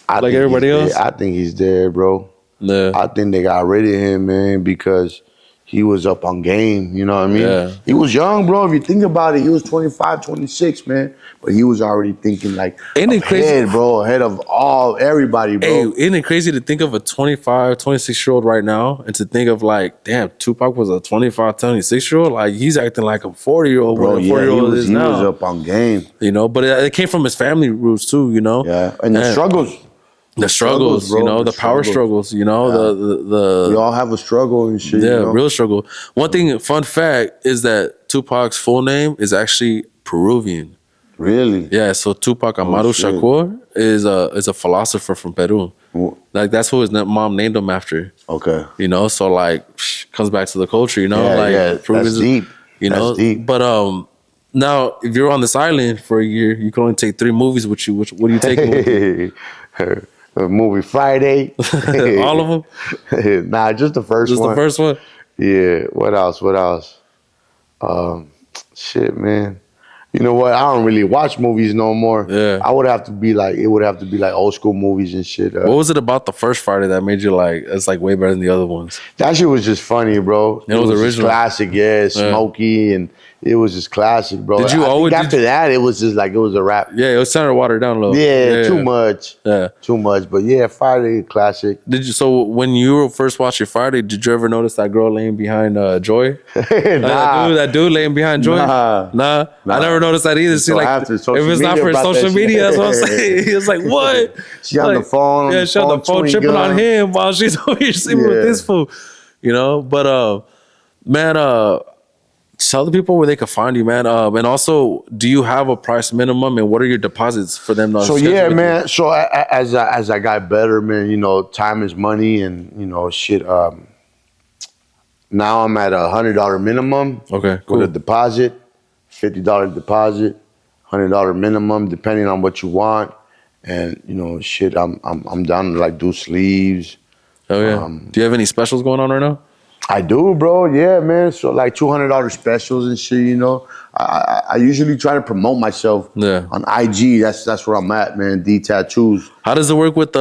Like everybody else? I think he's there, bro. Yeah. I think they got rid of him, man, because he was up on game. You know what I mean? Yeah. He was young, bro. If you think about it, he was 25, 26, man. But he was already thinking like ahead, bro, ahead of everybody, bro. Hey, isn't it crazy to think of a 25, 26-year-old right now and to think of like, damn, Tupac was a 25, 26-year-old? Like, he's acting like a 40-year-old. Bro, yeah, he was up on game. You know, but it came from his family roots too, you know? Yeah, and the struggles. The struggles, bro, you know, the power struggles, you know, the we all have a struggle and shit. Yeah, you know? Real struggle. One thing, fun fact, is that Tupac's full name is actually Peruvian. Really? Yeah, so Tupac Amaru Shakur is a philosopher from Peru. Like that's who his mom named him after. Okay. You know, so like comes back to the culture, you know, that's deep. You know, that's deep. But now if you're on this island for a year, you can only take 3 movies with you. What are you taking with you? Movie Friday. All of them? Nah, just the first one. Just the first one? Yeah. What else? Shit, man. You know what? I don't really watch movies no more. Yeah. It would have to be like old school movies and shit. What was it about the first Friday that made you like, it's like way better than the other ones? That shit was just funny, bro. It was original. Just classic, yeah. Smokey, and it was just classic, bro. Did you always after that it was just like it was a rap? Yeah, it was kind of watered down a little. Yeah, too much. Yeah, too much. But yeah, Friday classic. Did you? So when you were first watching Friday, did you ever notice that girl laying behind Joy? Nah. That dude laying behind Joy. Nah. I never noticed that either. See, like if it's not for social media, that's what I'm saying. He was like, what? She on the phone. Yeah, she on the phone tripping on him while she's over here sleeping with this fool. You know, but man, tell the people where they can find you, man. And also, do you have a price minimum, and what are your deposits for them? So yeah, man. So as I got better, man, you know, time is money, and you know, shit. Now I'm at $100 minimum. Okay, cool. With a deposit, $50 deposit, $100 minimum, depending on what you want. And you know, shit, I'm down to like do sleeves. Oh yeah. Do you have any specials going on right now? I do, bro. Yeah, man. So like $200 specials and shit. You know, I usually try to promote myself. On IG. That's where I'm at, man. D Tattoos. How does it work with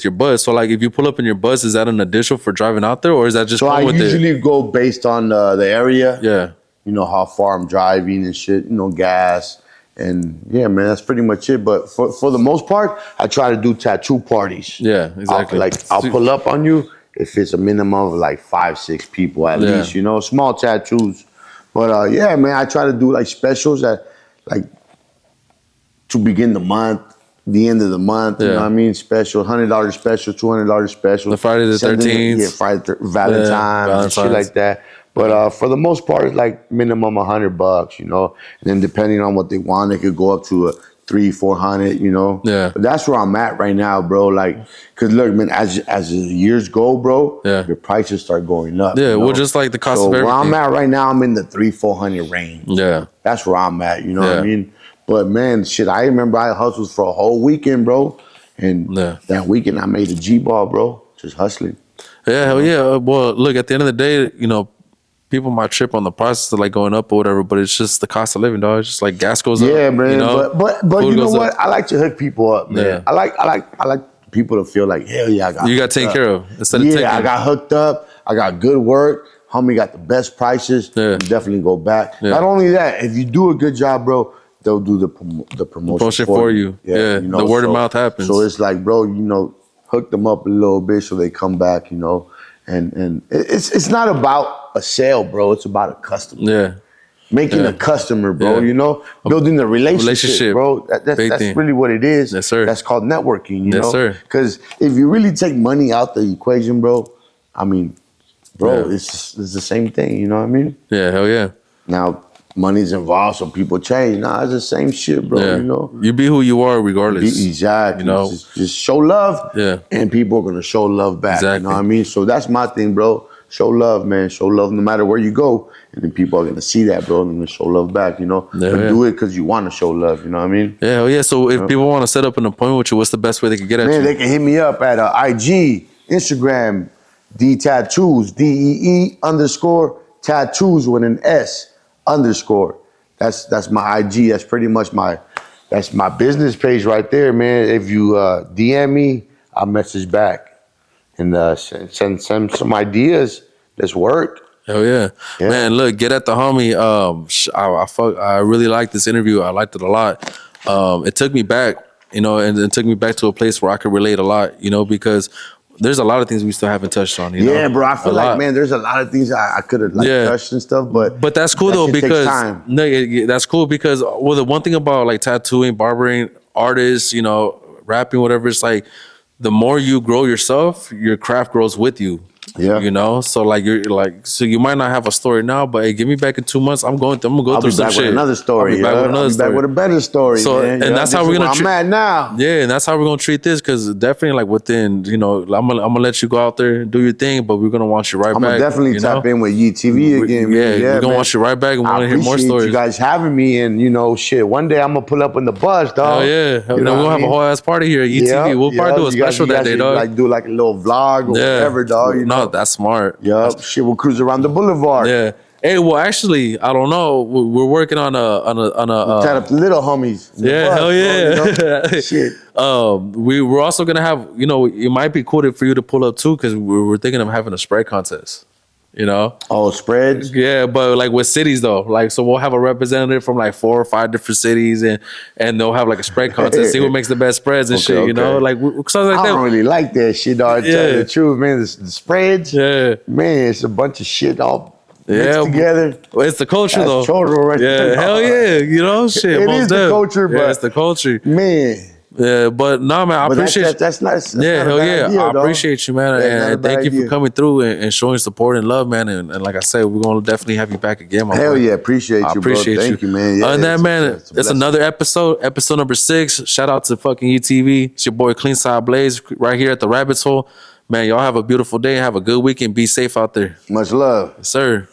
your bus? So like, if you pull up in your bus, is that an additional for driving out there, or is that just? So I usually go based on the area. Yeah. You know how far I'm driving and shit. You know, gas. And yeah, man, that's pretty much it. But for the most part, I try to do tattoo parties. Yeah, exactly. I'll pull up on you if it's a minimum of like 5-6 people at least, you know, small tattoos. But yeah, man, I try to do like specials at like to begin the month, the end of the month, you know what I mean? Special, $100 special, $200 special. The Friday the 13th. Yeah, Valentine's and shit like that. But for the most part, it's like minimum $100, you know. And then depending on what they want, it could go up to $300-400, you know. Yeah. But that's where I'm at right now, bro. Like, cause look, man, as the years go, bro, your prices start going up. Yeah. You know? Well, just like the cost of everything. Where I'm at right now, I'm in the $300-400 range. Yeah. That's where I'm at. You know what I mean? But man, shit, I remember I hustled for a whole weekend, bro. And that weekend I made a G-ball, bro. Just hustling. Yeah, hell yeah. Well, look, at the end of the day, you know, people might trip on the prices of like going up or whatever, but it's just the cost of living, dog. It's just like gas goes up. Yeah, man. You know? But you know what? I like to hook people up, man. Yeah. I like people to feel like, hell yeah, you got taken care of instead of taking. I got hooked up. I got good work. Homie got the best prices. Yeah. Definitely go back. Yeah. Not only that, if you do a good job, bro, they'll do the promotion for you. Yeah, you know? The word of mouth happens. So it's like, bro, you know, hook them up a little bit so they come back, you know. And it's not about a sale, bro. It's about a customer. Yeah. Making a customer, bro, you know? Building the relationship, bro. That's really what it is. Yes, sir. That's called networking, you know? Yes, sir. Because if you really take money out the equation, bro, I mean, bro, it's the same thing, you know what I mean? Yeah, hell yeah. Now, money's involved, so people change. Nah, it's the same shit, bro, you know? You be who you are regardless. Exactly. You know? Just show love, and people are going to show love back, you know what I mean? So that's my thing, bro. Show love, man. Show love no matter where you go. And then people are going to see that, bro, and then show love back, you know? Yeah, but do it because you want to show love, you know what I mean? Yeah, yeah. So if people want to set up an appointment with you, what's the best way they can get at you? Man, they can hit me up at IG, Instagram, D Tattoos, DEE_tattoos with an S _ That's my IG. That's pretty much my business page right there, man. If you DM me, I'll message back and send some ideas. Let's work. Hell yeah. Man, look, get at the homie. I really liked this interview. I liked it a lot. It took me back, you know, and it took me back to a place where I could relate a lot, you know, because there's a lot of things we still haven't touched on, you know? Yeah, bro. I feel like, man, there's a lot of things I could have touched and stuff, but that's cool though, because that's cool because the one thing about like tattooing, barbering, artists, you know, rapping, whatever, it's like the more you grow yourself, your craft grows with you. Yeah, you know, so like so you might not have a story now, but hey, give me back in 2 months. I'm gonna go through some shit. With another story. I'll be back with a better story. So man, and that's how we're gonna. I'm at now. Yeah, and that's how we're gonna treat this because definitely like within, you know, I'm gonna let you go out there and do your thing, but we're gonna want you right back. I'm gonna definitely tap in with Yeee TV again. Yeah, we're gonna want you right back and want to hear more stories. You guys having me, and you know, shit. One day I'm gonna pull up in the bus, dog. Oh yeah, we're gonna have a whole ass party here at Yeee TV. We'll probably do a special that day, dog. Like do like a little vlog or whatever, dog. No, that's smart. Yup, shit, we'll cruise around the boulevard. Yeah. Hey, well, actually, I don't know. We're working on a little homies. Yeah, hell yeah. Bro, you know? Shit. We're also gonna have, you know, it might be cool for you to pull up too, because we're thinking of having a spread contest. You know? Oh, spreads? Yeah, but like with cities though. Like, so we'll have a representative from like 4 or 5 different cities, and they'll have like a spread contest, see who makes the best spreads and shit, you know? Like, something like I don't really like that shit, dog. To tell you the truth, man. The spreads, man, it's a bunch of shit all mixed together. Well, it's the culture though. Right there. Hell yeah, you know? Shit, it is the culture, but it's the culture. Man. Yeah, but nah, man, I appreciate that's nice. Yeah, hell yeah. Idea, I appreciate you, man. And thank you for coming through and showing support and love, man. And like I said, we're gonna definitely have you back again, my Hell boy. yeah, appreciate you, bro. Thank you, man. Yeah, Other than that, man, it's another episode number 6. Shout out to fucking ETV. It's your boy Clean Side Blaze right here at the Rabbit's Hole. Man, y'all have a beautiful day. Have a good weekend. Be safe out there. Much love. Yes, sir.